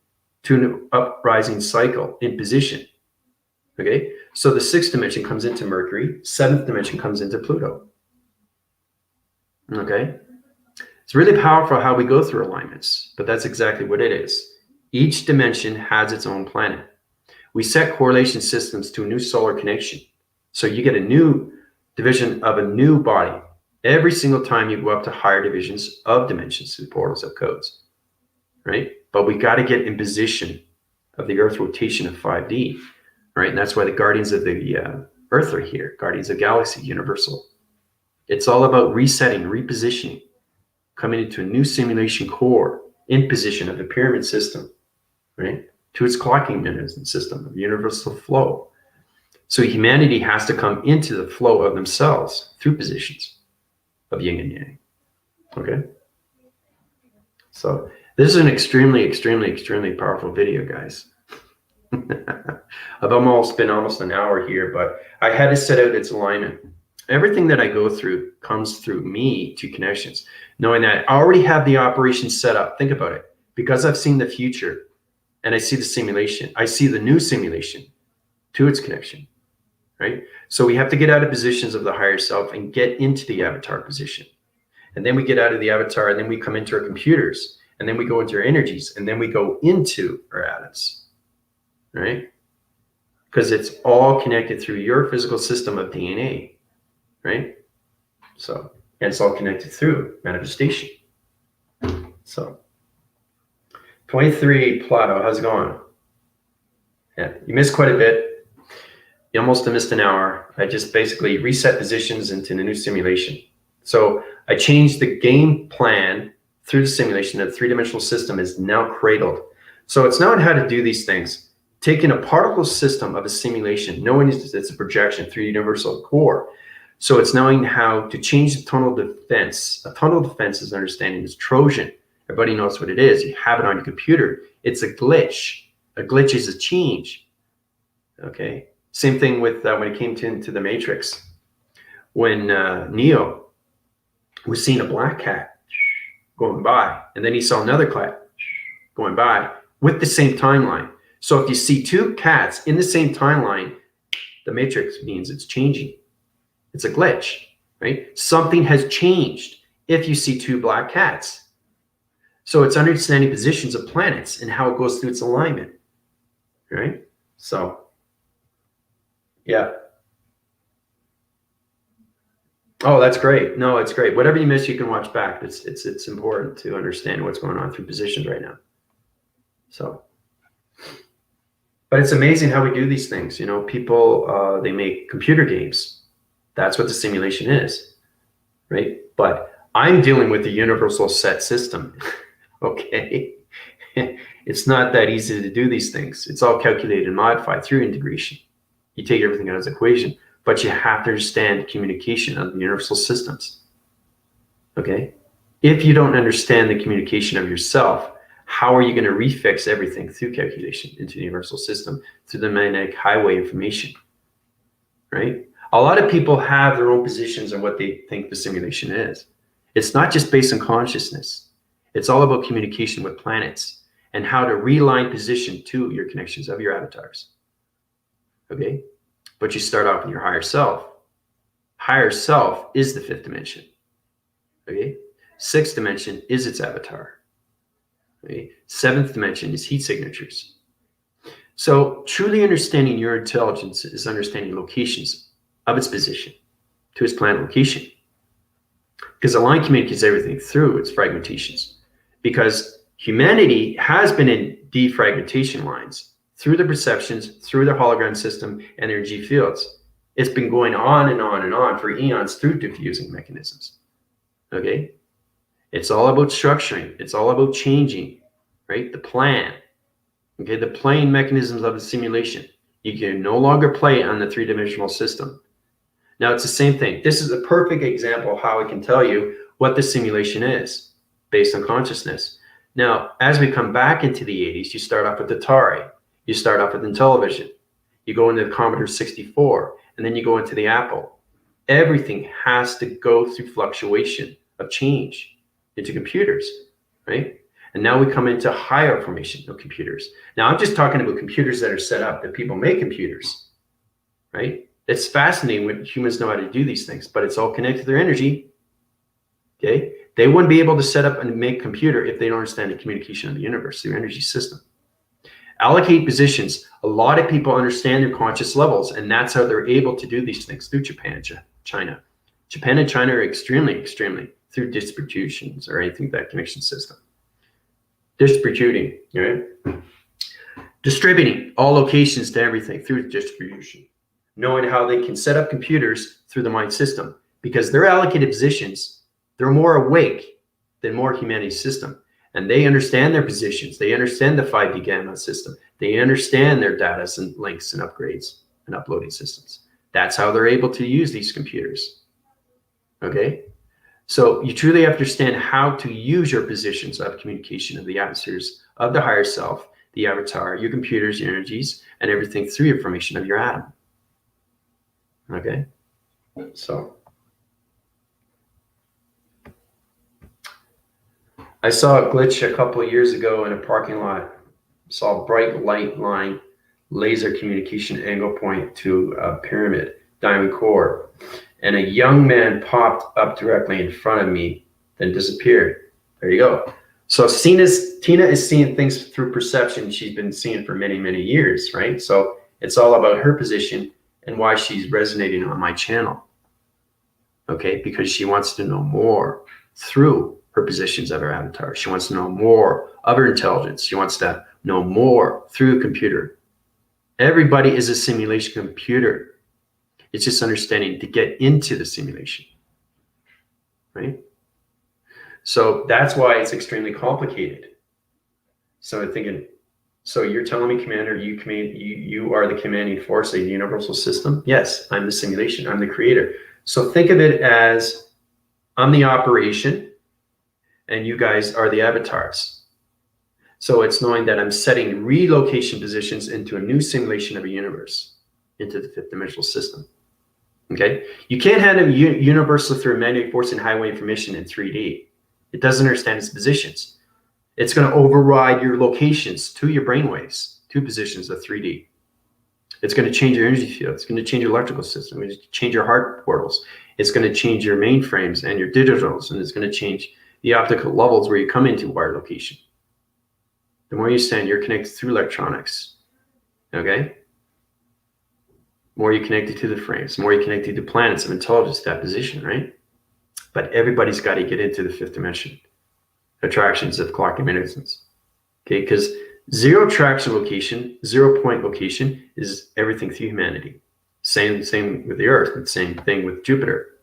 to an uprising cycle in position, okay? So the 6th dimension comes into Mercury, 7th dimension comes into Pluto, okay? It's really powerful how we go through alignments, but that's exactly what it is. Each dimension has its own planet. We set correlation systems to a new solar connection. So you get a new division of a new body every single time you go up to higher divisions of dimensions through portals of codes, right? But we got to get in position of the Earth rotation of 5D, right? And that's why the guardians of the Earth are here, guardians of galaxy, universal. It's all about resetting, repositioning, coming into a new simulation core in position of the pyramid system, right? To its clocking mechanism system of universal flow. So humanity has to come into the flow of themselves through positions of yin and yang, okay? So this is an extremely, extremely, extremely powerful video, guys. I've been almost an hour here, but I had to set out its alignment. Everything that I go through comes through me to connections, knowing that I already have the operation set up. Think about it. Because I've seen the future and I see the simulation, I see the new simulation to its connection, right? So we have to get out of positions of the higher self and get into the avatar position. And then we get out of the avatar and then we come into our computers. and then we go into our energies, and then we go into our atoms, right? Because it's all connected through your physical system of DNA, right? So, and it's all connected through manifestation. So, 23, Plato, how's it going? Yeah, you missed quite a bit. You almost missed an hour. I just basically reset positions into the new simulation. So I changed the game plan through the simulation. The three-dimensional system is now cradled. So it's knowing how to do these things. Taking a particle system of a simulation, knowing it's a projection through universal core. So it's knowing how to change the tonal defense. A tonal defense is understanding is Trojan. Everybody knows what it is. You have it on your computer. It's a glitch. A glitch is a change. Okay. Same thing with when it came to the Matrix. When Neo was seeing a black cat going by, and then he saw another cat going by with the same timeline. So if you see two cats in the same timeline, the Matrix means it's changing. It's a glitch, right? Something has changed if you see two black cats. So it's understanding positions of planets and how it goes through its alignment, right? So, yeah. Oh, that's great. No, it's great. Whatever you miss, you can watch back. It's important to understand what's going on through positions right now. So, but it's amazing how we do these things. You know, people, they make computer games. That's what the simulation is, right? But I'm dealing with the universal set system, okay? It's not that easy to do these things. It's all calculated and modified through integration. You take everything out as an equation, but you have to understand communication of the universal systems, okay? If you don't understand the communication of yourself, how are you going to refix everything through calculation into the universal system through the magnetic highway information, right? A lot of people have their own positions on what they think the simulation is. It's not just based on consciousness. It's all about communication with planets and how to realign position to your connections of your avatars, okay? But you start off with your higher self. Higher self is the fifth dimension, okay? Sixth dimension is its avatar. Okay? Seventh dimension is heat signatures. So truly understanding your intelligence is understanding locations of its position to its planet location. Because the line communicates everything through its fragmentations. Because humanity has been in defragmentation lines through the perceptions, through the hologram system and energy fields. It's been going on and on and on for eons through diffusing mechanisms. Okay? It's all about structuring. It's all about changing, right? The plan. Okay, the playing mechanisms of the simulation. You can no longer play on the three-dimensional system. Now it's the same thing. This is a perfect example of how I can tell you what the simulation is based on consciousness. Now, as we come back into the 80s, you start off with Atari. You start off with Intellivision. You go into the Commodore 64, and then you go into the Apple. Everything has to go through fluctuation of change into computers, right? And now we come into higher formation of computers. Now I'm just talking about computers that are set up, that people make computers, right? It's fascinating when humans know how to do these things, but it's all connected to their energy, okay? They wouldn't be able to set up and make a computer if they don't understand the communication of the universe, their energy system. Allocate positions. A lot of people understand their conscious levels, and that's how they're able to do these things through Japan and China. Japan and China are extremely through distributions or anything that connection system. Distributing, right? Distributing all locations to everything through distribution. Knowing how they can set up computers through the mind system because their allocated positions, they're more awake than more humanity's system. And they understand their positions. They understand the 5D gamma system. They understand their data and links and upgrades and uploading systems. That's how they're able to use these computers. Okay? So you truly understand how to use your positions of communication of the atmospheres of the higher self, the avatar, your computers, your energies, and everything through your formation of your atom. Okay? So I saw a glitch a couple of years ago in a parking lot. Saw a bright light line, laser communication angle point to a pyramid, diamond core. And a young man popped up directly in front of me, then disappeared. There you go. So Tina is seeing things through perception she's been seeing for many, many years, right? So it's all about her position and why she's resonating on my channel. Okay, because she wants to know more through her positions of her avatar. She wants to know more of her intelligence. She wants to know more through a computer. Everybody is a simulation computer. It's just understanding to get into the simulation, right? So that's why it's extremely complicated. So I'm thinking, so you're telling me, Commander, you are the commanding force of the universal system? Yes, I'm the simulation. I'm the creator. So think of it as I'm the operation and you guys are the avatars. So it's knowing that I'm setting relocation positions into a new simulation of a universe, into the fifth dimensional system. Okay? You can't handle universal through magnetic force and highway information in 3D. It doesn't understand its positions. It's going to override your locations to your brainwaves, to positions of 3D. It's going to change your energy field. It's going to change your electrical system. It's going to change your heart portals. It's going to change your mainframes and your digitals, and it's going to change the optical levels where you come into wire location. The more you stand, you're connected through electronics. Okay? The more you're connected to the frames, the more you're connected to planets of intelligence, that position, right? But everybody's got to get into the fifth dimension. Attractions of clocking mechanisms. Okay, because zero traction location, 0 point location is everything through humanity. Same with the Earth, but same thing with Jupiter.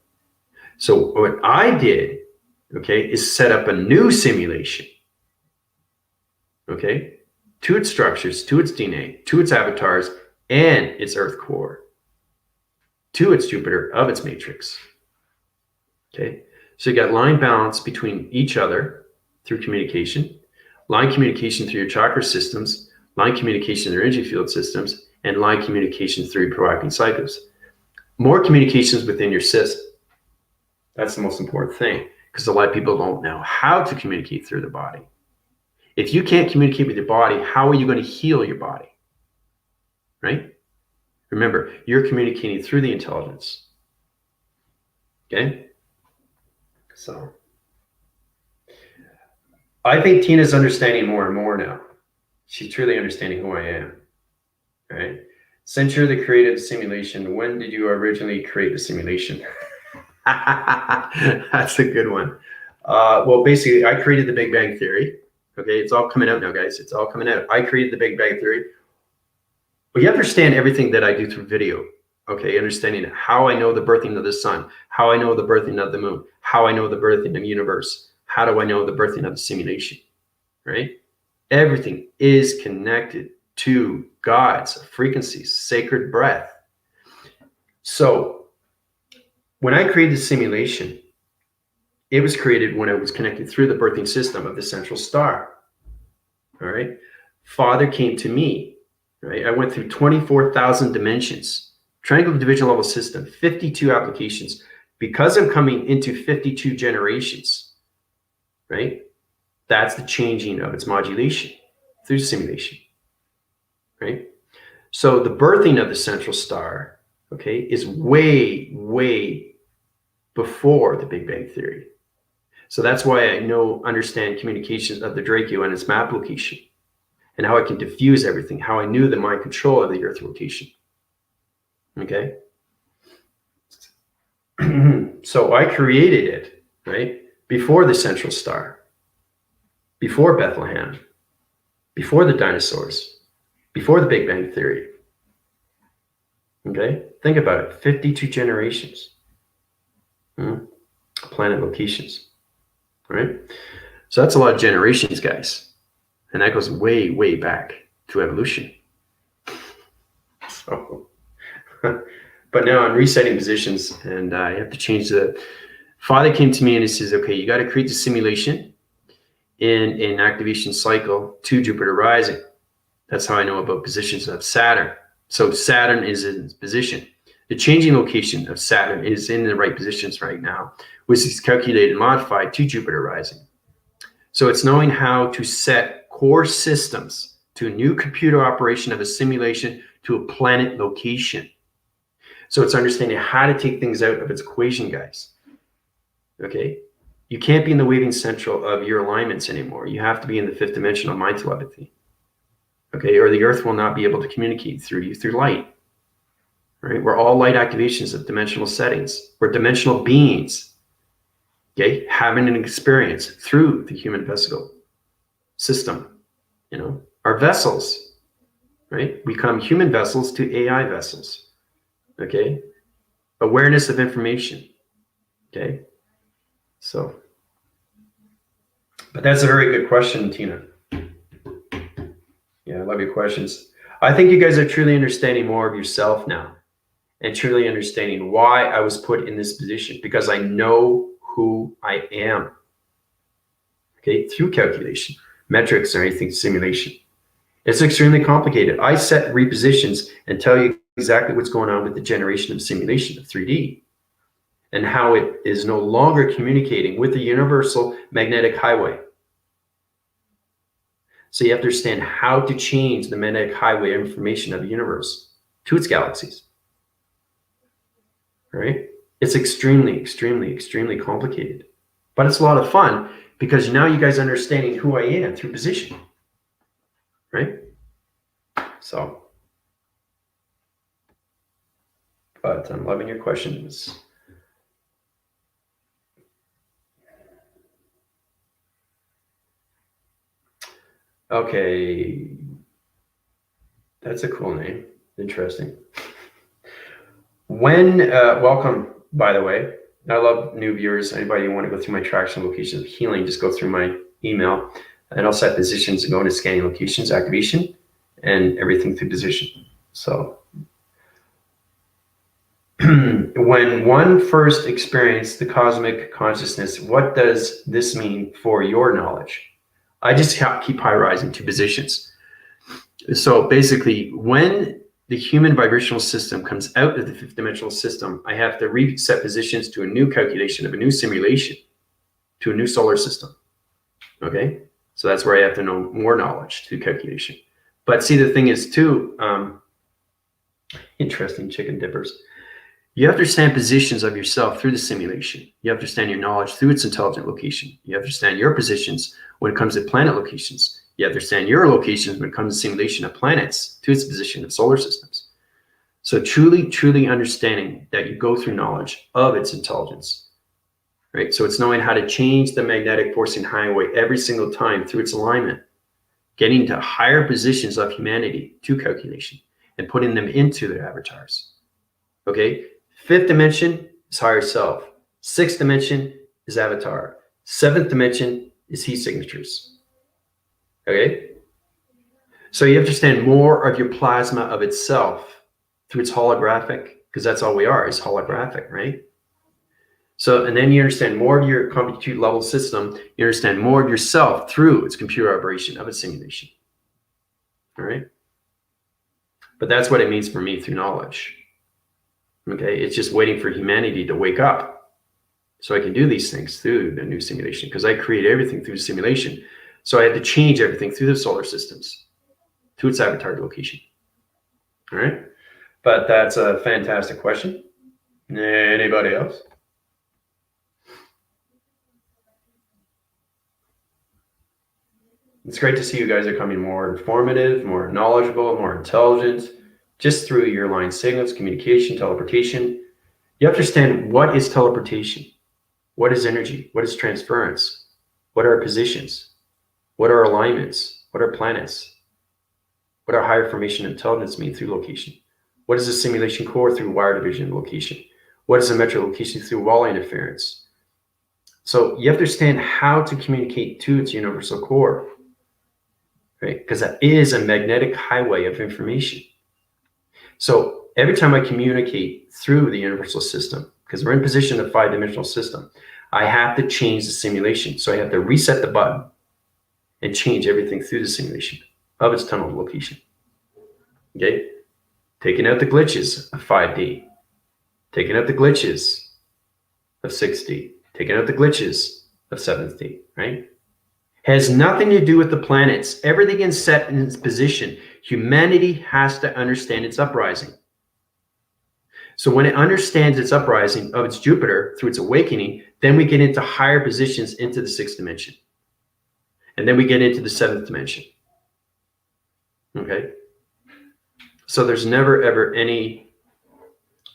So what I did, okay, is set up a new simulation. Okay, to its structures, to its DNA, to its avatars, and its Earth core, to its Jupiter of its matrix. Okay, so you got line balance between each other through communication, line communication through your chakra systems, line communication through energy field systems, and line communication through proacting cycles. More communications within your system. That's the most important thing, because a lot of people don't know how to communicate through the body. If you can't communicate with your body, how are you going to heal your body? Right? Remember, you're communicating through the intelligence. Okay? So I think Tina's understanding more and more now. She's truly understanding who I am. Right? Since you're the creator of the simulation, when did you originally create the simulation? That's a good one. Well, basically, I created the Big Bang Theory. Okay, it's all coming out now, guys. It's all coming out. I created the Big Bang Theory. But you understand everything that I do through video. Okay, understanding how I know the birthing of the sun, how I know the birthing of the moon, how I know the birthing of the universe, how do I know the birthing of the simulation, right? Everything is connected to God's frequencies, sacred breath. So when I created the simulation, it was created when I was connected through the birthing system of the central star. All right. Father came to me, right? I went through 24,000 dimensions, triangle division level system, 52 applications, because I'm coming into 52 generations, right? That's the changing of its modulation through simulation, right? So the birthing of the central star, okay, is way, way before the Big Bang Theory. So that's why I understand communications of the Draco and its map location, and how I can diffuse everything, how I knew the mind control of the Earth rotation. Okay? So I created it, right, before the central star, before Bethlehem, before the dinosaurs, before the Big Bang Theory. Okay? Think about it. 52 generations. Planet locations. Right? So that's a lot of generations, guys. And that goes way, way back to evolution. So, but now I'm resetting positions, and I have to change the... Father came to me and he says, okay, you got to create the simulation in an activation cycle to Jupiter rising. That's how I know about positions of Saturn. So Saturn is in its position. The changing location of Saturn is in the right positions right now, which is calculated and modified to Jupiter rising. So it's knowing how to set core systems to a new computer operation of a simulation to a planet location. So it's understanding how to take things out of its equation, guys. Okay? You can't be in the waving central of your alignments anymore. You have to be in the fifth dimensional mind telepathy. Okay, or the earth will not be able to communicate through you through light. Right? We're all light activations of dimensional settings. We're dimensional beings. Okay, having an experience through the human vesicle system. You know, our vessels, right? We become human vessels to AI vessels. Okay, awareness of information. Okay, so, but that's a very good question, Tina. Yeah, I love your questions. I think you guys are truly understanding more of yourself now and truly understanding why I was put in this position, because I know who I am. Okay, through calculation, metrics, or anything simulation. It's extremely complicated. I set repositions and tell you exactly what's going on with the generation of simulation of 3D and how it is no longer communicating with the universal magnetic highway. So you have to understand how to change the magnetic highway information of the universe to its galaxies. Right? It's extremely, extremely, extremely complicated. But it's a lot of fun because now you guys are understanding who I am through position. Right? So, but I'm loving your questions. Okay. That's a cool name. Interesting. Welcome, by the way. I love new viewers. Anybody who want to go through my traction locations of healing, just go through my email and I'll set positions and go into scanning locations, activation, and everything through position. So when one first experienced the cosmic consciousness, what does this mean for your knowledge? I just keep high rising to positions. So basically, when the human vibrational system comes out of the fifth dimensional system, I have to reset positions to a new calculation of a new simulation, to a new solar system. Okay, so that's where I have to know more knowledge to calculation. But see, the thing is too, interesting chicken dippers. You have to understand positions of yourself through the simulation. You have to understand your knowledge through its intelligent location. You have to understand your positions when it comes to planet locations. You have to understand your locations when it comes to simulation of planets to its position of solar systems. So truly, truly understanding that you go through knowledge of its intelligence, right? So it's knowing how to change the magnetic forcing highway every single time through its alignment, getting to higher positions of humanity to calculation and putting them into their avatars. Okay, fifth dimension is higher self. Sixth dimension is avatar. Seventh dimension is heat signatures. Okay, so you have to understand more of your plasma of itself through its holographic, because that's all we are, is holographic, right? So, and then you understand more of your compute level system, you understand more of yourself through its computer operation of its simulation. All right, but that's what it means for me through knowledge. Okay, it's just waiting for humanity to wake up so I can do these things through the new simulation, because I create everything through the simulation. So I had to change everything through the solar systems to its avatar location. All right, but that's a fantastic question. Anybody else? It's great to see you guys are coming more informative, more knowledgeable, more intelligent, just through your line signals, communication, teleportation. You understand what is teleportation, what is energy, what is transference, what are positions, what are alignments, what are planets, what are higher formation intelligence mean through location, what is a simulation core through wire division location, what is a metro location through wall interference. So you have to understand how to communicate to its universal core, right? Because that is a magnetic highway of information. So every time I communicate through the universal system, because we're in position of five-dimensional system, I have to change the simulation. So I have to reset the button and change everything through the simulation of its tunnel location. Okay, taking out the glitches of 5D, taking out the glitches of 6D, taking out the glitches of 7th D, right? Has nothing to do with the planets. Everything is set in its position. Humanity has to understand its uprising. So when it understands its uprising of its Jupiter through its awakening, then we get into higher positions into the 6th dimension. And then we get into the 7th dimension. Okay? So there's never, ever any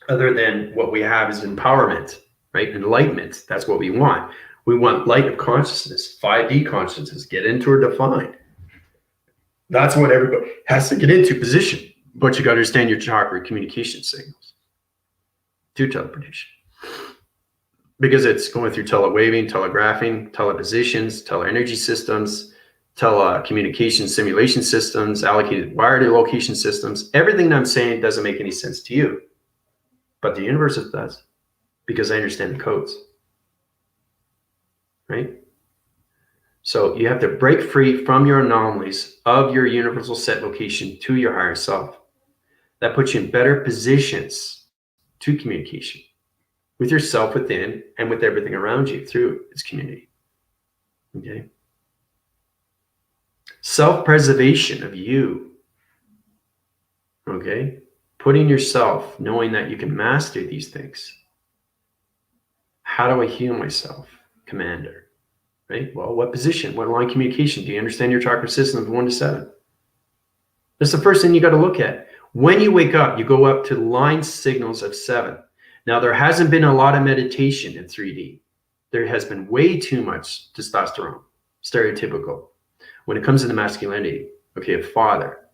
other than what we have is empowerment, right? Enlightenment. That's what we want. We want light of consciousness, 5D consciousness, get into or define. That's what everybody has to get into position. But you got to understand your chakra communication signals to teleportation. Because it's going through telewaving, telegraphing, telepositions, teleenergy systems, telecommunication simulation systems, allocated wire location systems. Everything that I'm saying doesn't make any sense to you. But the universe does, because I understand the codes. Right? So you have to break free from your anomalies of your universal set location to your higher self. That puts you in better positions to communication with yourself within and with everything around you through its community. Okay? Self-preservation of you. Okay? Putting yourself, knowing that you can master these things. How do I heal myself, Commander? Right? Well, what position? What line communication? Do you understand your chakra system of 1 to 7? That's the first thing you got to look at. When you wake up, you go up to line signals of 7. Now, there hasn't been a lot of meditation in 3D. There has been way too much testosterone, stereotypical. When it comes to the masculinity, okay, a father,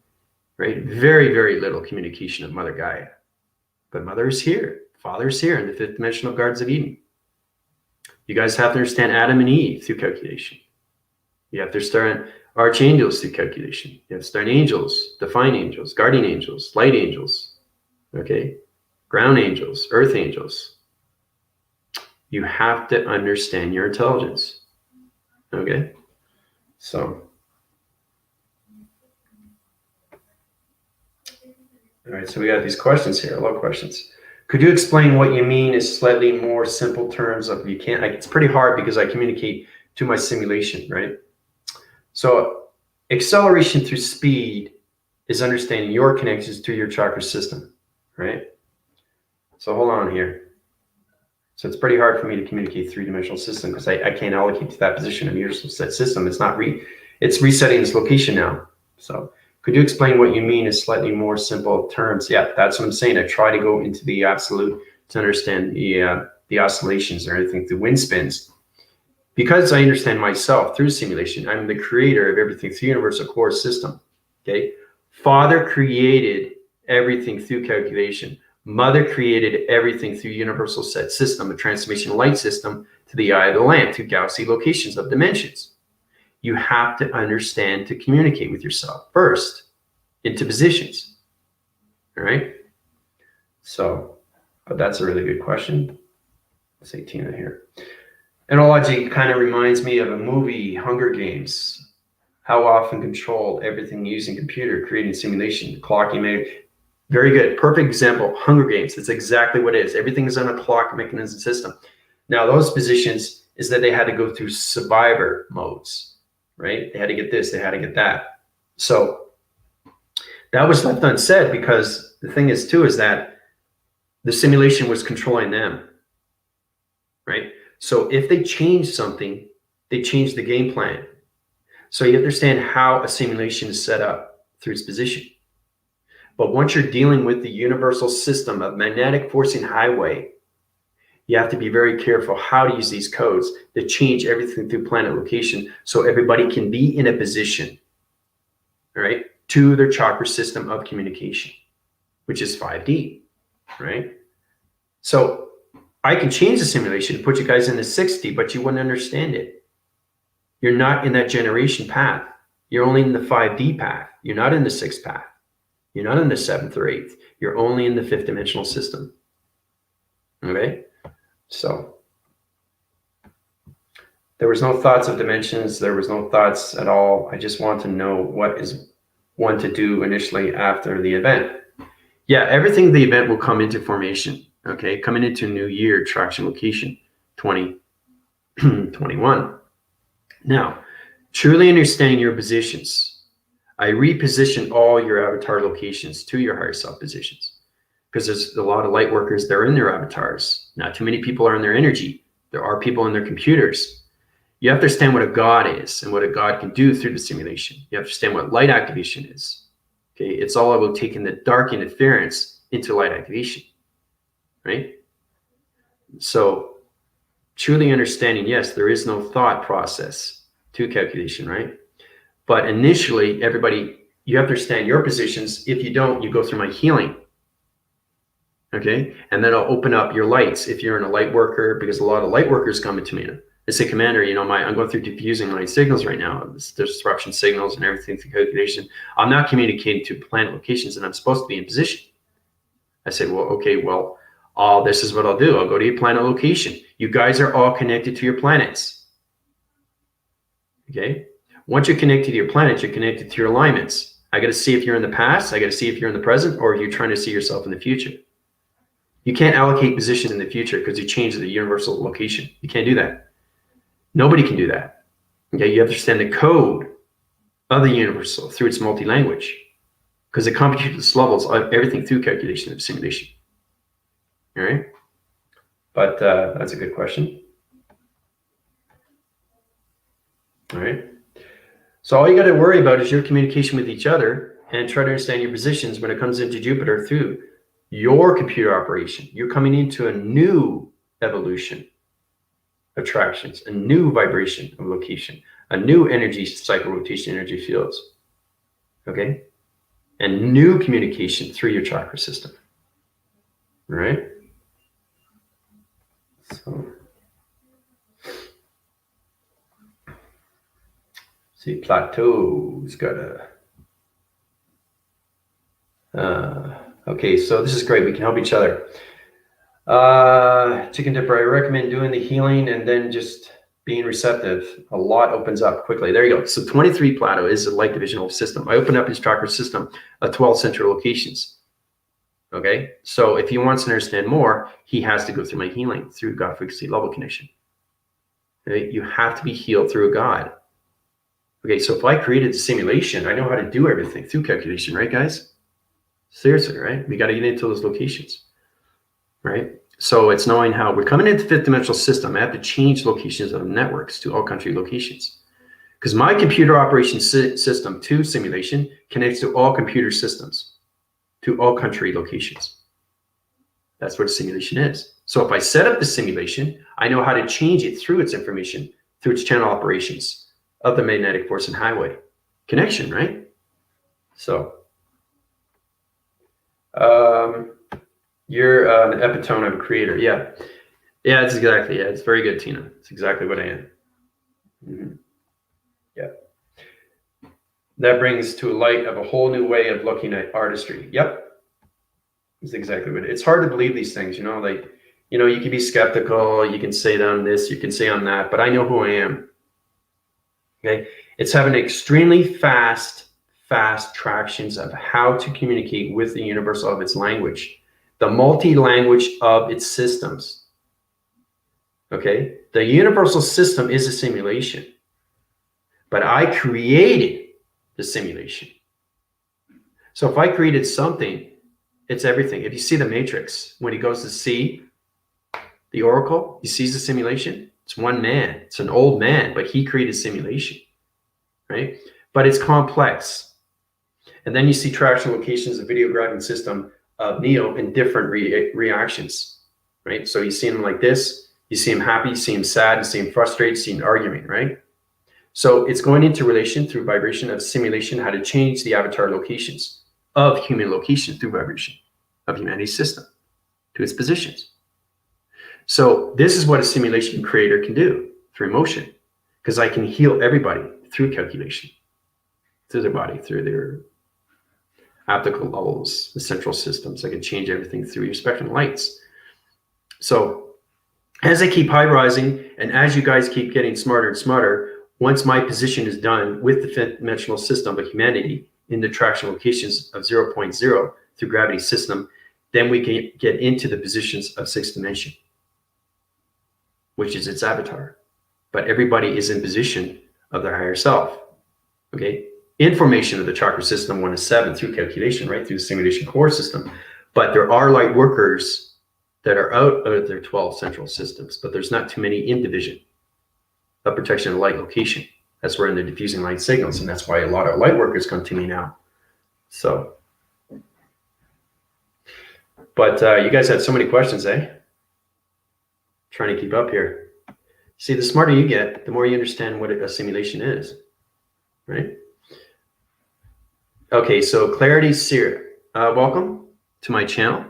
right? Very, very little communication of Mother Gaia. But Mother is here. Father is here in the 5th dimensional Gardens of Eden. You guys have to understand Adam and Eve through calculation. You have to understand archangels through calculation. You have to understand angels, divine angels, guardian angels, light angels, okay? Ground angels, earth angels. You have to understand your intelligence, okay? So, all right, so we got these questions here. I love questions. Could you explain what you mean is slightly more simple terms of you can't, it's pretty hard because I communicate to my simulation, right? So acceleration through speed is understanding your connections to your chakra system, right? So hold on here. So it's pretty hard for me to communicate 3-dimensional system because I can't allocate to that position of your set system. It's not it's resetting this location now. So could you explain what you mean is slightly more simple terms? Yeah, that's what I'm saying. I try to go into the absolute to understand the oscillations or anything through wind spins. Because I understand myself through simulation, I'm the creator of everything through universal core system. Okay. Father created everything through calculation. Mother created everything through universal set system, a transformation light system to the eye of the lamp, through galaxy locations of dimensions. You have to understand to communicate with yourself first into positions. All right. So, but that's a really good question. Let's say Tina here. Analogy kind of reminds me of a movie, Hunger Games. How often controlled everything using computer, creating simulation, clocking. Very good. Perfect example. Hunger Games. That's exactly what it is. Everything is on a clock mechanism system. Now, those positions is that they had to go through survivor modes. Right? They had to get this, they had to get that. So that was left unsaid because the thing is too, is that the simulation was controlling them, right? So if they change something, they change the game plan. So you understand how a simulation is set up through its position. But once you're dealing with the universal system of magnetic forcing highway, you have to be very careful how to use these codes to change everything through planet location so everybody can be in a position, all right, to their chakra system of communication, which is 5D, right? So I can change the simulation to put you guys in the 60, but you wouldn't understand it. You're not in that generation path. You're only in the 5D path. You're not in the 6th path. You're not in the 7th or 8th. You're only in the 5th dimensional system, okay? So there was no thoughts of dimensions. There was no thoughts at all. I just want to know what is one to do initially after the event. Yeah, everything the event will come into formation. Okay, coming into new year, traction location 2021. Now, truly understanding your positions. I reposition all your avatar locations to your higher self positions. because there's a lot of light workers, they're in their avatars. Not too many people are in their energy. There are people in their computers. You have to understand what a God is and what a God can do through the simulation. You have to understand what light activation is. Okay, it's all about taking the dark interference into light activation, right? So truly understanding, yes, there is no thought process to calculation, right? But initially, everybody, you have to understand your positions. If you don't, you go through my healing. Okay, and then I'll open up your lights if you're in a light worker, because a lot of light workers come into me. They say, Commander, you know, I'm going through diffusing light signals right now. There's disruption signals and everything through calculation. I'm not communicating to planet locations, and I'm supposed to be in position. I say, well, okay, well, this is what I'll do. I'll go to your planet location. You guys are all connected to your planets. Okay, once you're connected to your planets, you're connected to your alignments. I got to see if you're in the past. I got to see if you're in the present, or if you're trying to see yourself in the future. You can't allocate positions in the future because you change the universal location. You can't do that. Nobody can do that. Okay, you have to understand the code of the universal through its multi-language, because it computes levels of everything through calculation and simulation. All right, but that's a good question. All right, so all you got to worry about is your communication with each other, and try to understand your positions when it comes into Jupiter through your computer operation. You're coming into a new evolution of attractions, a new vibration of location, a new energy cycle rotation, energy fields, okay? And new communication through your chakra system, all right? So, see, Plateau's got a, okay, so this is great. We can help each other. Chicken Dipper, I recommend doing the healing and then just being receptive. A lot opens up quickly. There you go. So 23 Plateau is a light divisional system. I opened up his chakra system of 12 central locations. Okay, so if he wants to understand more, he has to go through my healing through God frequency level connection. Okay? You have to be healed through a God. Okay, so if I created a simulation, I know how to do everything through calculation, right, guys? Seriously, right? We got to get into those locations, right? So it's knowing how we're coming into fifth dimensional system. I have to change locations of networks to all country locations, because my computer operation system to simulation connects to all computer systems, to all country locations. That's what a simulation is. So if I set up the simulation, I know how to change it through its information, through its channel operations of the magnetic force and highway connection, right? So you're an epitome of a creator. Yeah, it's exactly. Yeah, it's very good, Tina. It's exactly what I am. Mm-hmm. Yeah, that brings to a light of a whole new way of looking at artistry. Yep, it's exactly what it is. It's hard to believe these things, you know. Like, you know, you can be skeptical. You can say on this, you can say on that, but I know who I am. Okay, it's having extremely fast tractions of how to communicate with the universe of its language, the multi-language of its systems. Okay, the universal system is a simulation, but I created the simulation. So if I created something, it's everything. If you see the Matrix, when he goes to see the Oracle, he sees the simulation. It's one man. It's an old man, but he created simulation, right? But it's complex. And then you see traction locations, a video grabbing system of Neo in different reactions, right? So you see him like this, you see him happy, you see him sad, you see him frustrated, you see him arguing, right? So it's going into relation through vibration of simulation, how to change the avatar locations of human location through vibration of humanity's system to its positions. So this is what a simulation creator can do through emotion, because I can heal everybody through calculation, through their body, through their optical levels, the central systems. I can change everything through your spectrum lights. So as I keep high rising, and as you guys keep getting smarter and smarter, once my position is done with the fifth dimensional system of humanity in the traction locations of 0.0 through gravity system, then we can get into the positions of sixth dimension, which is its avatar. But everybody is in position of their higher self. Okay, information of the chakra system 1 to 7 through calculation, right, through the simulation core system. But there are light workers that are out of their 12 central systems, but there's not too many in division of protection of light location. That's where they're diffusing light signals, and that's why a lot of light workers come to me now. So, but you guys had so many questions, eh? Trying to keep up here. See, the smarter you get, the more you understand what a simulation is, right? Okay, so Clarity Seer, welcome to my channel.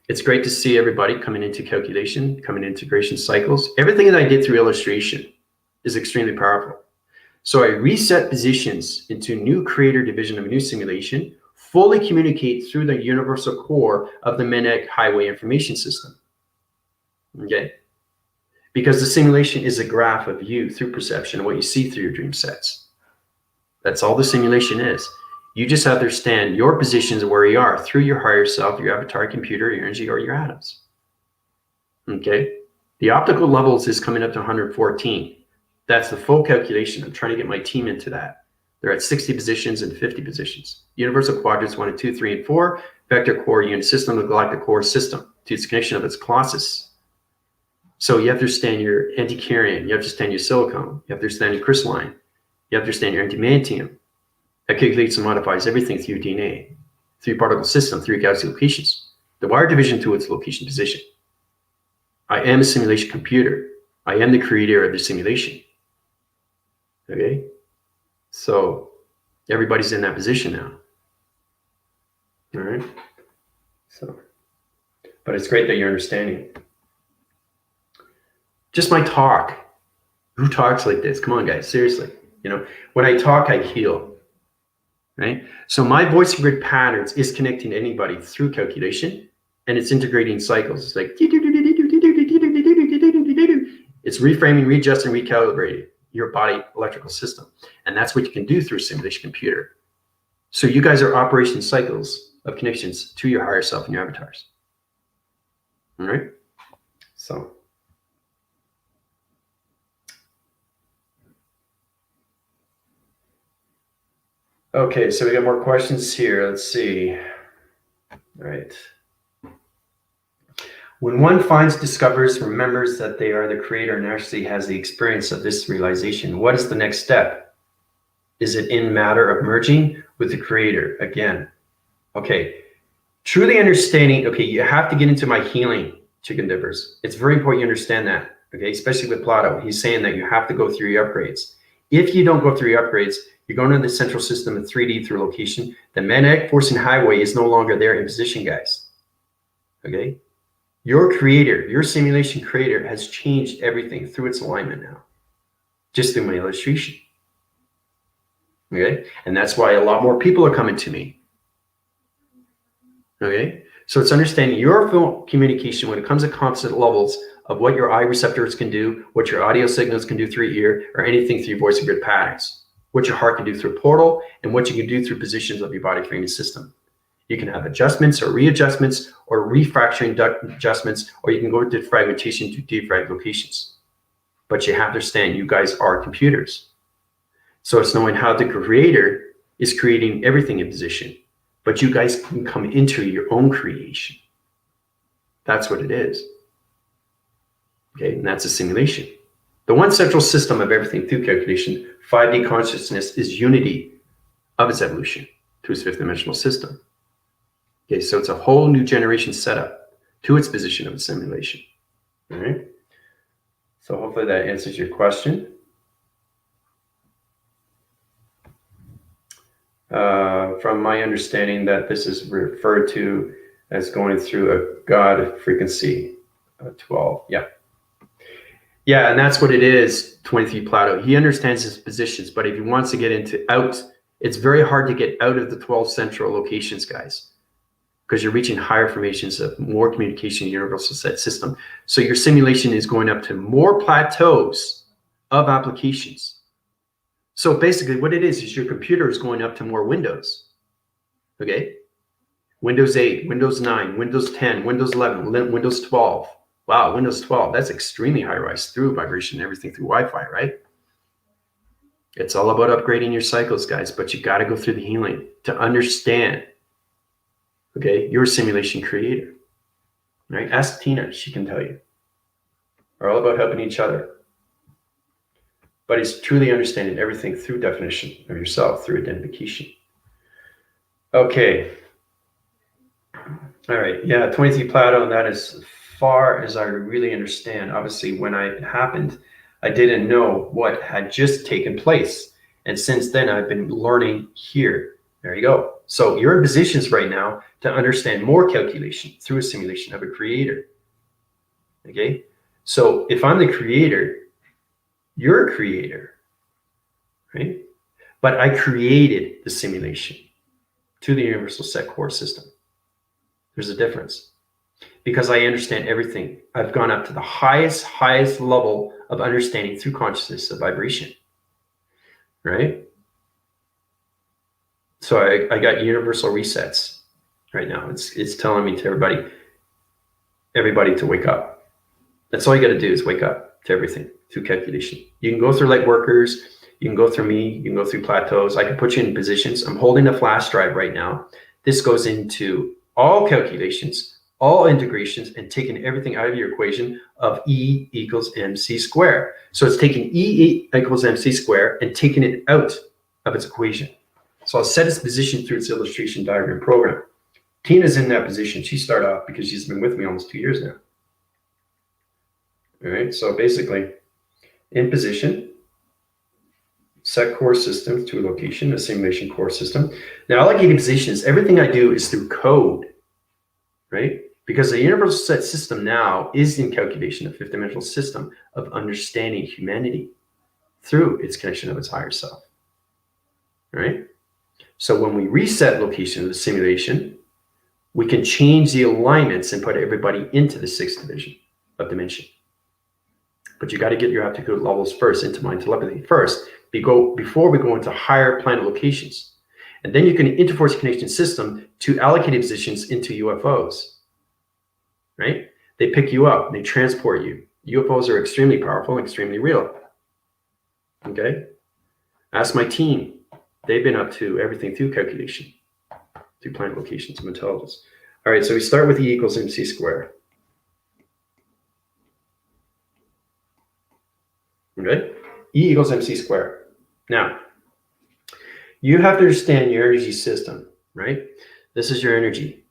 It's great to see everybody coming into calculation, coming into integration cycles. Everything that I did through illustration is extremely powerful. So I reset positions into new creator division of a new simulation, fully communicate through the universal core of the magnetic highway information system. Okay? Because the simulation is a graph of you through perception, what you see through your dream sets. That's all the simulation is. You just have to understand your positions where you are through your higher self, your avatar computer, your energy, or your atoms. Okay? The optical levels is coming up to 114. That's the full calculation. I'm trying to get my team into that. They're at 60 positions and 50 positions. Universal quadrants 1 and 2, 3, and 4. Vector core unit system, the galactic core system, to its connection of its colossus. So you have to understand your antikyrian. You have to understand your silicon. You have to understand your crystalline. You have to understand your antimantium. That calculates and modifies everything through DNA, through particle system, through galaxy locations. The wire division to its location position. I am a simulation computer. I am the creator of the simulation. Okay? So everybody's in that position now. All right? So, but it's great that you're understanding. Just my talk. Who talks like this? Come on, guys. Seriously. You know, when I talk, I heal. Right? So my voice grid patterns is connecting to anybody through calculation, and it's integrating cycles. It's like it's reframing, readjusting, recalibrating your body electrical system. And that's what you can do through a simulation computer. So you guys are operation cycles of connections to your higher self and your avatars. All right? So okay, so we got more questions here. Let's see. All right. When one finds, discovers, remembers that they are the creator and actually has the experience of this realization, what is the next step? Is it in matter of merging with the creator again? Okay. Truly understanding, okay, you have to get into my healing, chicken dippers. It's very important you understand that, okay, especially with Plato. He's saying that you have to go through your upgrades. If you don't go through your upgrades, you're going to the central system in 3D through location. The magnetic forcing highway is no longer there in position, guys. Okay? Your creator, your simulation creator has changed everything through its alignment now, just through my illustration. Okay? And that's why a lot more people are coming to me. Okay? So it's understanding your full communication when it comes to constant levels of what your eye receptors can do, what your audio signals can do through your ear, or anything through your voice and grid patterns. What your heart can do through portal, and what you can do through positions of your body framing system. You can have adjustments or readjustments or refracturing adjustments, or you can go into fragmentation to defrag locations. But you have to understand, you guys are computers. So it's knowing how the creator is creating everything in position, but you guys can come into your own creation. That's what it is. Okay, and that's a simulation. The one central system of everything through calculation, 5D consciousness, is unity of its evolution to its fifth dimensional system. Okay, so it's a whole new generation setup to its position of a simulation. All right. So hopefully that answers your question. From my understanding that this is referred to as going through a God frequency 12. Yeah. Yeah, and that's what it is, 23 Plato. He understands his positions, but if he wants to get into out, it's very hard to get out of the 12 central locations, guys, because you're reaching higher formations of more communication universal set system. So your simulation is going up to more plateaus of applications. So basically what it is your computer is going up to more windows, okay? Windows 8, Windows 9, Windows 10, Windows 11, Windows 12. Wow, Windows 12, that's extremely high rise through vibration and everything through Wi-Fi, right? It's all about upgrading your cycles, guys, but you got to go through the healing to understand, Okay, you're a simulation creator, right? Ask Tina, she can tell you. We're all about helping each other. But it's truly understanding everything through definition of yourself, through identification. Okay. All right. Yeah, 23 Plato, and that as far as I really understand. Obviously, when it happened, I didn't know what had just taken place. And since then, I've been learning here. There you go. So you're in positions right now to understand more calculation through a simulation of a creator. Okay. So if I'm the creator, you're a creator, right? But I created the simulation to the universal set core system. There's a difference because I understand everything. I've gone up to the highest level of understanding through consciousness of vibration, right? So I got universal resets right now. It's telling me to everybody to wake up. That's all you got to do is wake up to everything through calculation. You can go through light workers. You can go through me. You can go through plateaus. I can put you in positions. I'm holding a flash drive right now. This goes into all calculations, all integrations, and taking everything out of your equation of E equals mc squared. So it's taking E equals mc squared and taking it out of its equation. So I'll set its position through its illustration diagram program. Tina's in that position. She started off because she's been with me almost 2 years now. All right, so basically, in position, set core system to a location, a simulation core system. Now, allocating positions, everything I do is through code, right? Because the universal set system now is in calculation, a fifth dimensional system of understanding humanity through its connection of its higher self, right? So when we reset location of the simulation, we can change the alignments and put everybody into the sixth division of dimension. But you got to get your aptitude levels first into mind telepathy first, before we go into higher planet locations. And then you can interforce connection system to allocated positions into UFOs, right? They pick you up, they transport you. UFOs are extremely powerful, extremely real. Okay? Ask my team. They've been up to everything through calculation, through planet locations of intelligence. All right, so we start with E equals mc squared. Okay? E equals mc squared. Now, you have to understand your energy system, right? This is your energy.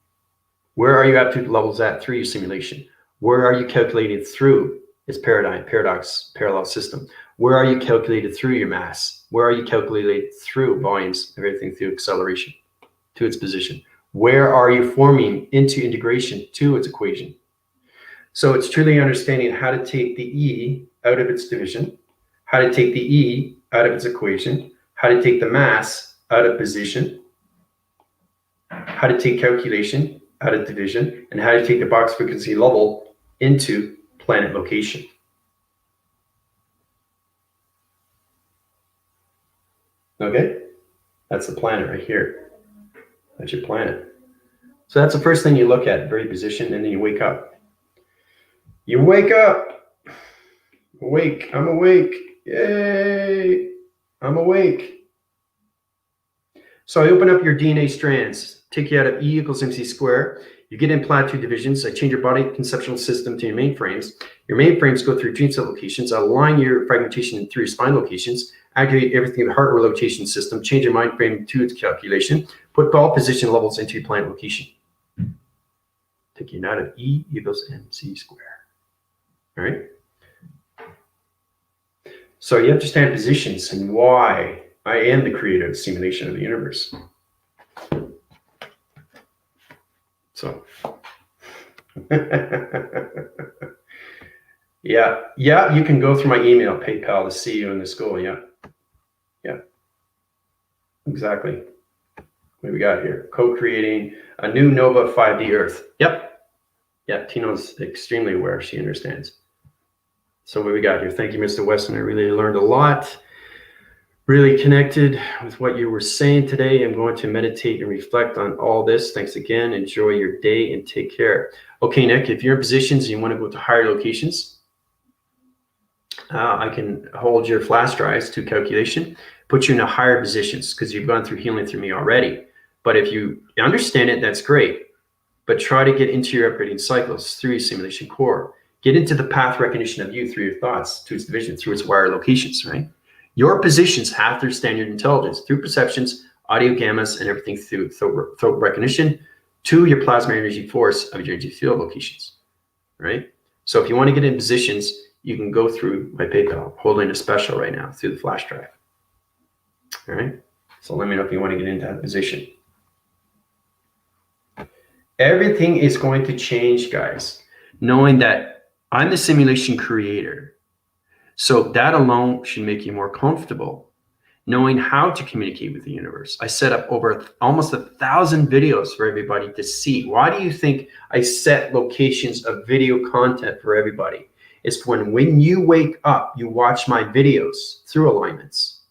Where are your aptitude levels at through your simulation? Where are you calculating through its paradox, parallel system? Where are you calculated through your mass? Where are you calculated through volumes, everything through acceleration to its position? Where are you forming into integration to its equation? So it's truly understanding how to take the E out of its division, how to take the E out of its equation, how to take the mass out of position, how to take calculation out of division, and how to take the box frequency level into planet location. Okay? That's the planet right here. That's your planet. So that's the first thing you look at, very position, and then you wake up. You wake up. Awake. I'm awake. Yay. I'm awake. So I open up your DNA strands, take you out of E equals mc squared. You get in plateau divisions. I change your body conceptual system to your mainframes. Your mainframes go through dream cell locations. I align your fragmentation through your spine locations. Activate everything in the heart rotation system. Change your mind frame to its calculation. Put all position levels into your planet location. Take you out of E equals mc squared. All right. So you understand positions and why I am the creator of the simulation of the universe. So, yeah, you can go through my email, PayPal, to see you in the school. Yeah, exactly. What do we got here? Co-creating a new Nova 5D Earth. Yep. Yeah, Tino's extremely aware. She understands. So what we got here? Thank you, Mr. Weston. I really learned a lot. Really connected with what you were saying today. I'm going to meditate and reflect on all this. Thanks again. Enjoy your day and take care. Okay, Nick, if you're in positions and you want to go to higher locations, I can hold your flash drives to calculation, put you in higher positions because you've gone through healing through me already. But if you understand it, that's great. but try to get into your upgrading cycles through your simulation core. Get into the path recognition of you through your thoughts, to its division, through its wire locations, right? Your positions have their standard intelligence through perceptions, audio gammas, and everything through thought recognition to your plasma energy force of your energy field locations, right? So if you want to get in positions, you can go through my PayPal, holding a special right now through the flash drive, all right? So let me know if you want to get into that position. Everything is going to change, guys, knowing that I'm the simulation creator. So that alone should make you more comfortable knowing how to communicate with the universe. I set up over almost 1,000 videos for everybody to see. Why do you think I set locations of video content for everybody? It's when you wake up, you watch my videos through alignments,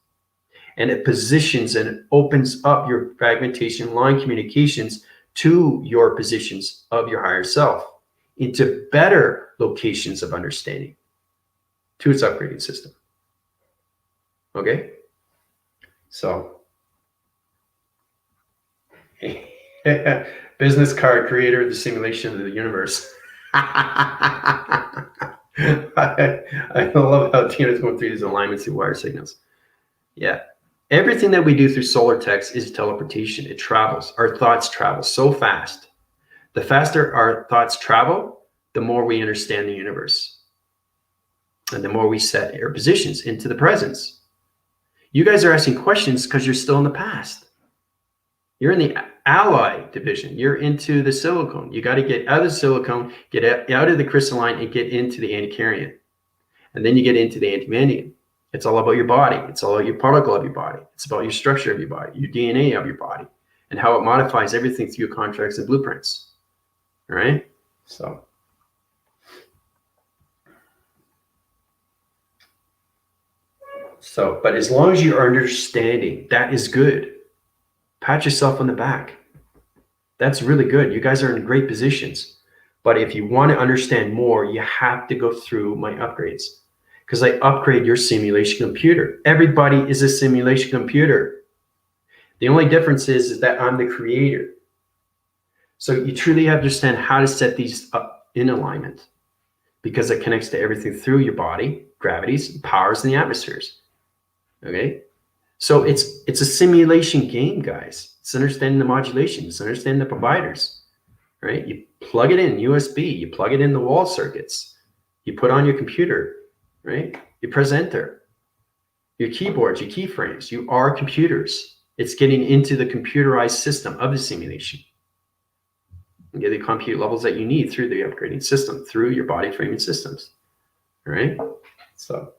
and it positions and it opens up your fragmentation line communications to your positions of your higher self into better locations of understanding to its upgrading system. Okay? So, business card creator, the simulation of the universe. I love how Tina's going through these alignments through wire signals. Yeah. Everything that we do through solar text is teleportation. It travels. Our thoughts travel so fast. The faster our thoughts travel, the more we understand the universe. And the more we set our positions into the presence. You guys are asking questions because you're still in the past. You're in the ally division. You're into the silicone. You got to get out of the silicone, get out of the crystalline, and get into the anticaryon. And then you get into the antimandium. It's all about your body. It's all about your particle of your body. It's about your structure of your body, your DNA of your body, and how it modifies everything through your contracts and blueprints. All right? So, but as long as you're understanding, that is good. Pat yourself on the back. That's really good. You guys are in great positions. But if you want to understand more, you have to go through my upgrades, because I upgrade your simulation computer. Everybody is a simulation computer. The only difference is that I'm the creator. So you truly understand how to set these up in alignment, because it connects to everything through your body, gravities, powers, and the atmospheres. Okay, so it's a simulation game, guys. It's understanding the modulation. It's understanding the providers, right? You plug it in USB. You plug it in the wall circuits. You put on your computer, right? Your presenter, your keyboards, your keyframes. You are computers. It's getting into the computerized system of the simulation. You get the compute levels that you need through the upgrading system, through your body framing systems, all right? So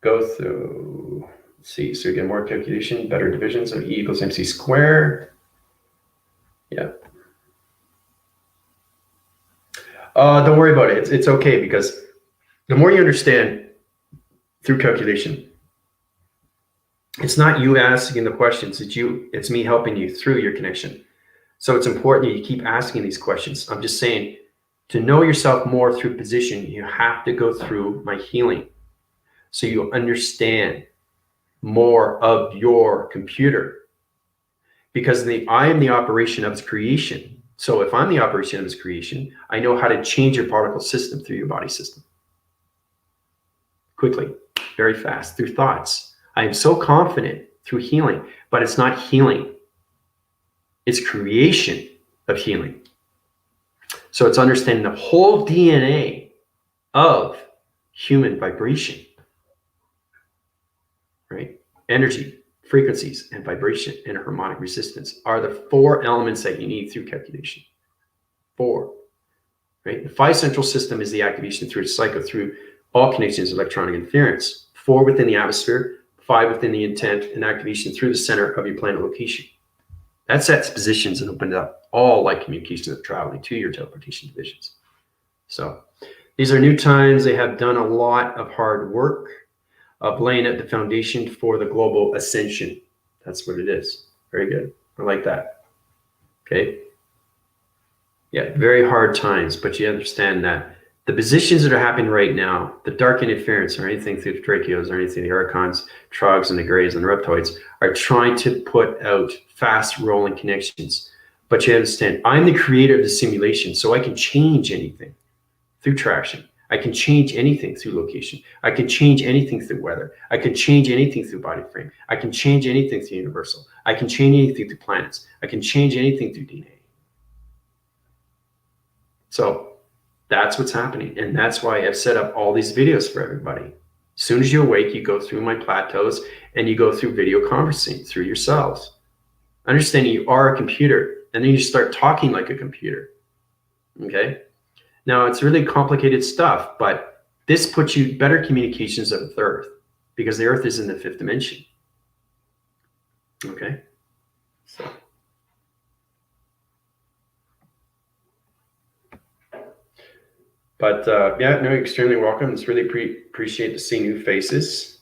go through, let's see, so you get more calculation, better divisions of E equals MC squared. Yeah. Don't worry about it. It's okay, because the more you understand through calculation, it's not you asking the questions, it's me helping you through your connection. So it's important that you keep asking these questions. I'm just saying, to know yourself more through position, you have to go through my healing, so you understand more of your computer, because I am the operation of its creation. So if I'm the operation of its creation, I know how to change your particle system through your body system. Quickly, very fast, through thoughts. I am so confident through healing, but it's not healing. It's creation of healing. So it's understanding the whole DNA of human vibration. Right? Energy, frequencies, and vibration and harmonic resistance are the 4 elements that you need through calculation. 4. Right? The 5 central system is the activation through its cycle through all connections of electronic interference. 4 within the atmosphere, 5 within the intent, and activation through the center of your planet location. That sets positions and opens up all light communications of traveling to your teleportation divisions. So these are new times. They have done a lot of hard work of laying out the foundation for the global ascension. That's what it is. Very good. I like that. Okay. Yeah, very hard times, but you understand that the positions that are happening right now, the dark interference or anything through the tracheos or anything, the archons, trogs, and the grays and the reptoids are trying to put out fast rolling connections But you understand, I'm the creator of the simulation, so I can change anything through traction. I can change anything through location. I can change anything through weather. I can change anything through body frame. I can change anything through universal. I can change anything through planets. I can change anything through DNA. So that's what's happening. And that's why I've set up all these videos for everybody. As soon as you awake, you go through my plateaus and you go through video conferencing through yourselves. Understanding you are a computer, and then you start talking like a computer. Okay? Now, it's really complicated stuff, but this puts you better communications with Earth because the Earth is in the 5th dimension. Okay? So. But yeah, no, extremely welcome. It's really appreciate to see new faces.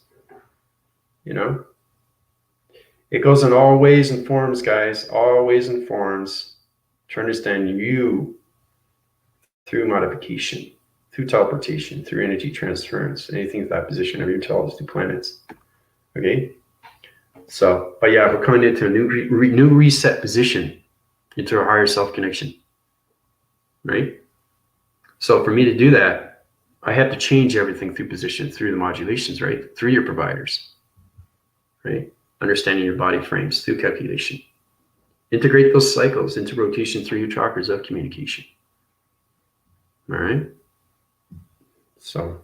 You know, it goes in all ways and forms, guys, all ways and forms to understand you through modification, through teleportation, through energy transference, anything with that position of your intelligence to planets. Okay. So, but yeah, we're coming into a new reset position into a higher self connection, right? So for me to do that, I have to change everything through position, through the modulations, right? Through your providers, right? Understanding your body frames through calculation. Integrate those cycles into rotation through your chakras of communication. All right. So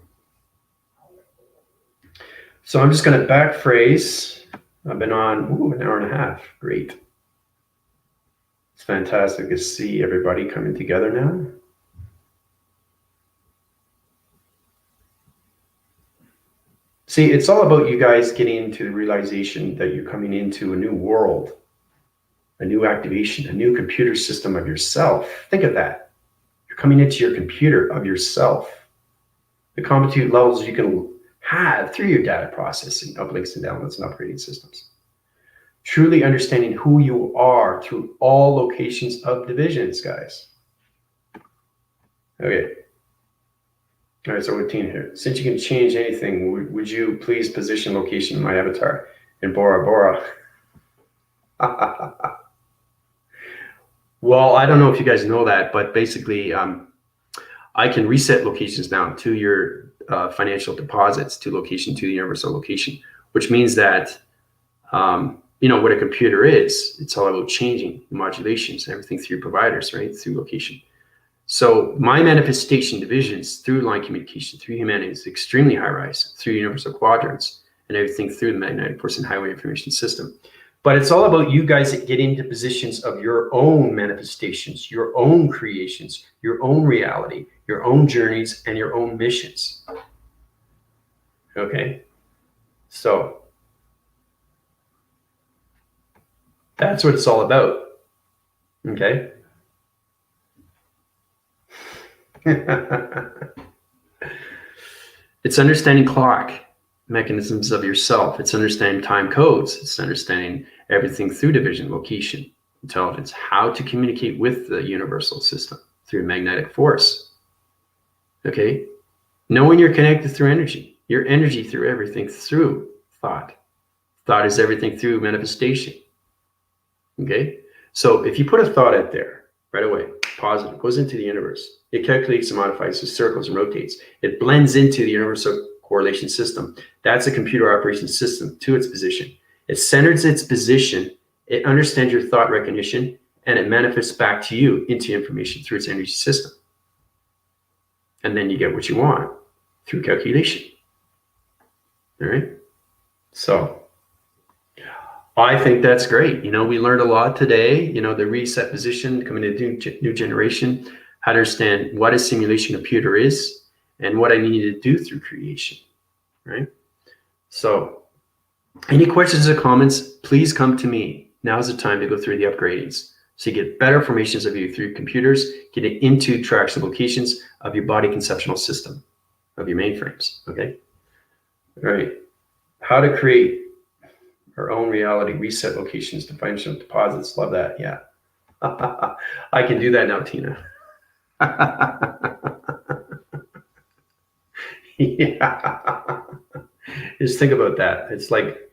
I'm just going to back phrase. I've been on an hour and a half. Great. It's fantastic to see everybody coming together now. See, it's all about you guys getting into the realization that you're coming into a new world, a new activation, a new computer system of yourself. Think of that. You're coming into your computer of yourself. The compute levels you can have through your data processing, uplinks and downloads and upgrading systems. Truly understanding who you are through all locations of divisions, guys. Okay. All right, so routine here. Since you can change anything, would you please position location in my avatar in Bora Bora? Well, I don't know if you guys know that, but basically, I can reset locations now to your financial deposits, to location, to the universal location, which means that, you know, what a computer is, it's all about changing the modulations and everything through your providers, right, through location. So my manifestation divisions through line communication, through humanity is extremely high rise, through universal quadrants and everything through the magnetic force and highway information system. But it's all about you guys that get into positions of your own manifestations, your own creations, your own reality, your own journeys, and your own missions. Okay? So that's what it's all about. Okay? It's understanding clock mechanisms of yourself. It's understanding time codes. It's understanding everything through division, location, intelligence, how to communicate with the universal system through magnetic force. Okay? Knowing you're connected through energy. Your energy through everything through thought. Thought is everything through manifestation. Okay? So if you put a thought out there right away, positive, goes into the universe. It calculates and modifies, it circles and rotates. It blends into the universal correlation system. That's a computer operation system to its position. It centers its position, it understands your thought recognition, and it manifests back to you into information through its energy system. And then you get what you want through calculation. All right? So I think that's great. You know, we learned a lot today, you know, the reset position, coming to new generation, how to understand what a simulation computer is and what I need to do through creation, right? So any questions or comments, please come to me. Now's the time to go through the upgradings. So you get better formations of you through computers, get it into traction locations of your body conceptual system, of your mainframes, okay? All right, how to create our own reality, reset locations to financial deposits. Love that. Yeah. I can do that now, Tina. Yeah. Just think about that. It's like,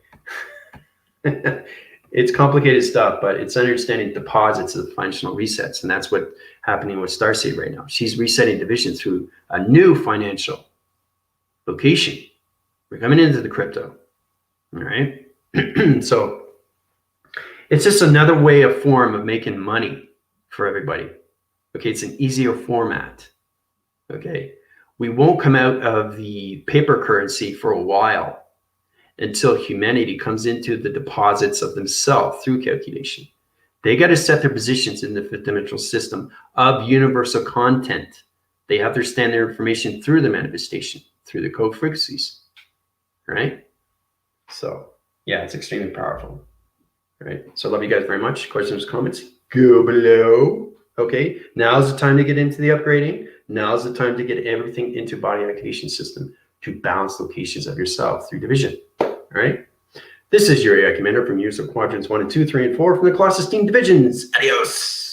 it's complicated stuff, but it's understanding deposits of functional resets. And that's what's happening with Starseed right now. She's resetting division through a new financial location. We're coming into the crypto. All right. So it's just another way of form of making money for everybody. Okay. It's an easier format. Okay. We won't come out of the paper currency for a while until humanity comes into the deposits of themselves through calculation. They got to set their positions in the fifth dimensional system of universal content. They have to understand their information through the manifestation, through the code frequencies, right? So yeah, it's extremely powerful, right? So I love you guys very much. Questions, comments, go below. Okay, now's the time to get into the upgrading. Now's the time to get everything into body activation system to balance locations of yourself through division. All right. This is your AI Commander from Years of Quadrants 1 and 2, 3, and 4 from the Colossus Team Divisions. Adios.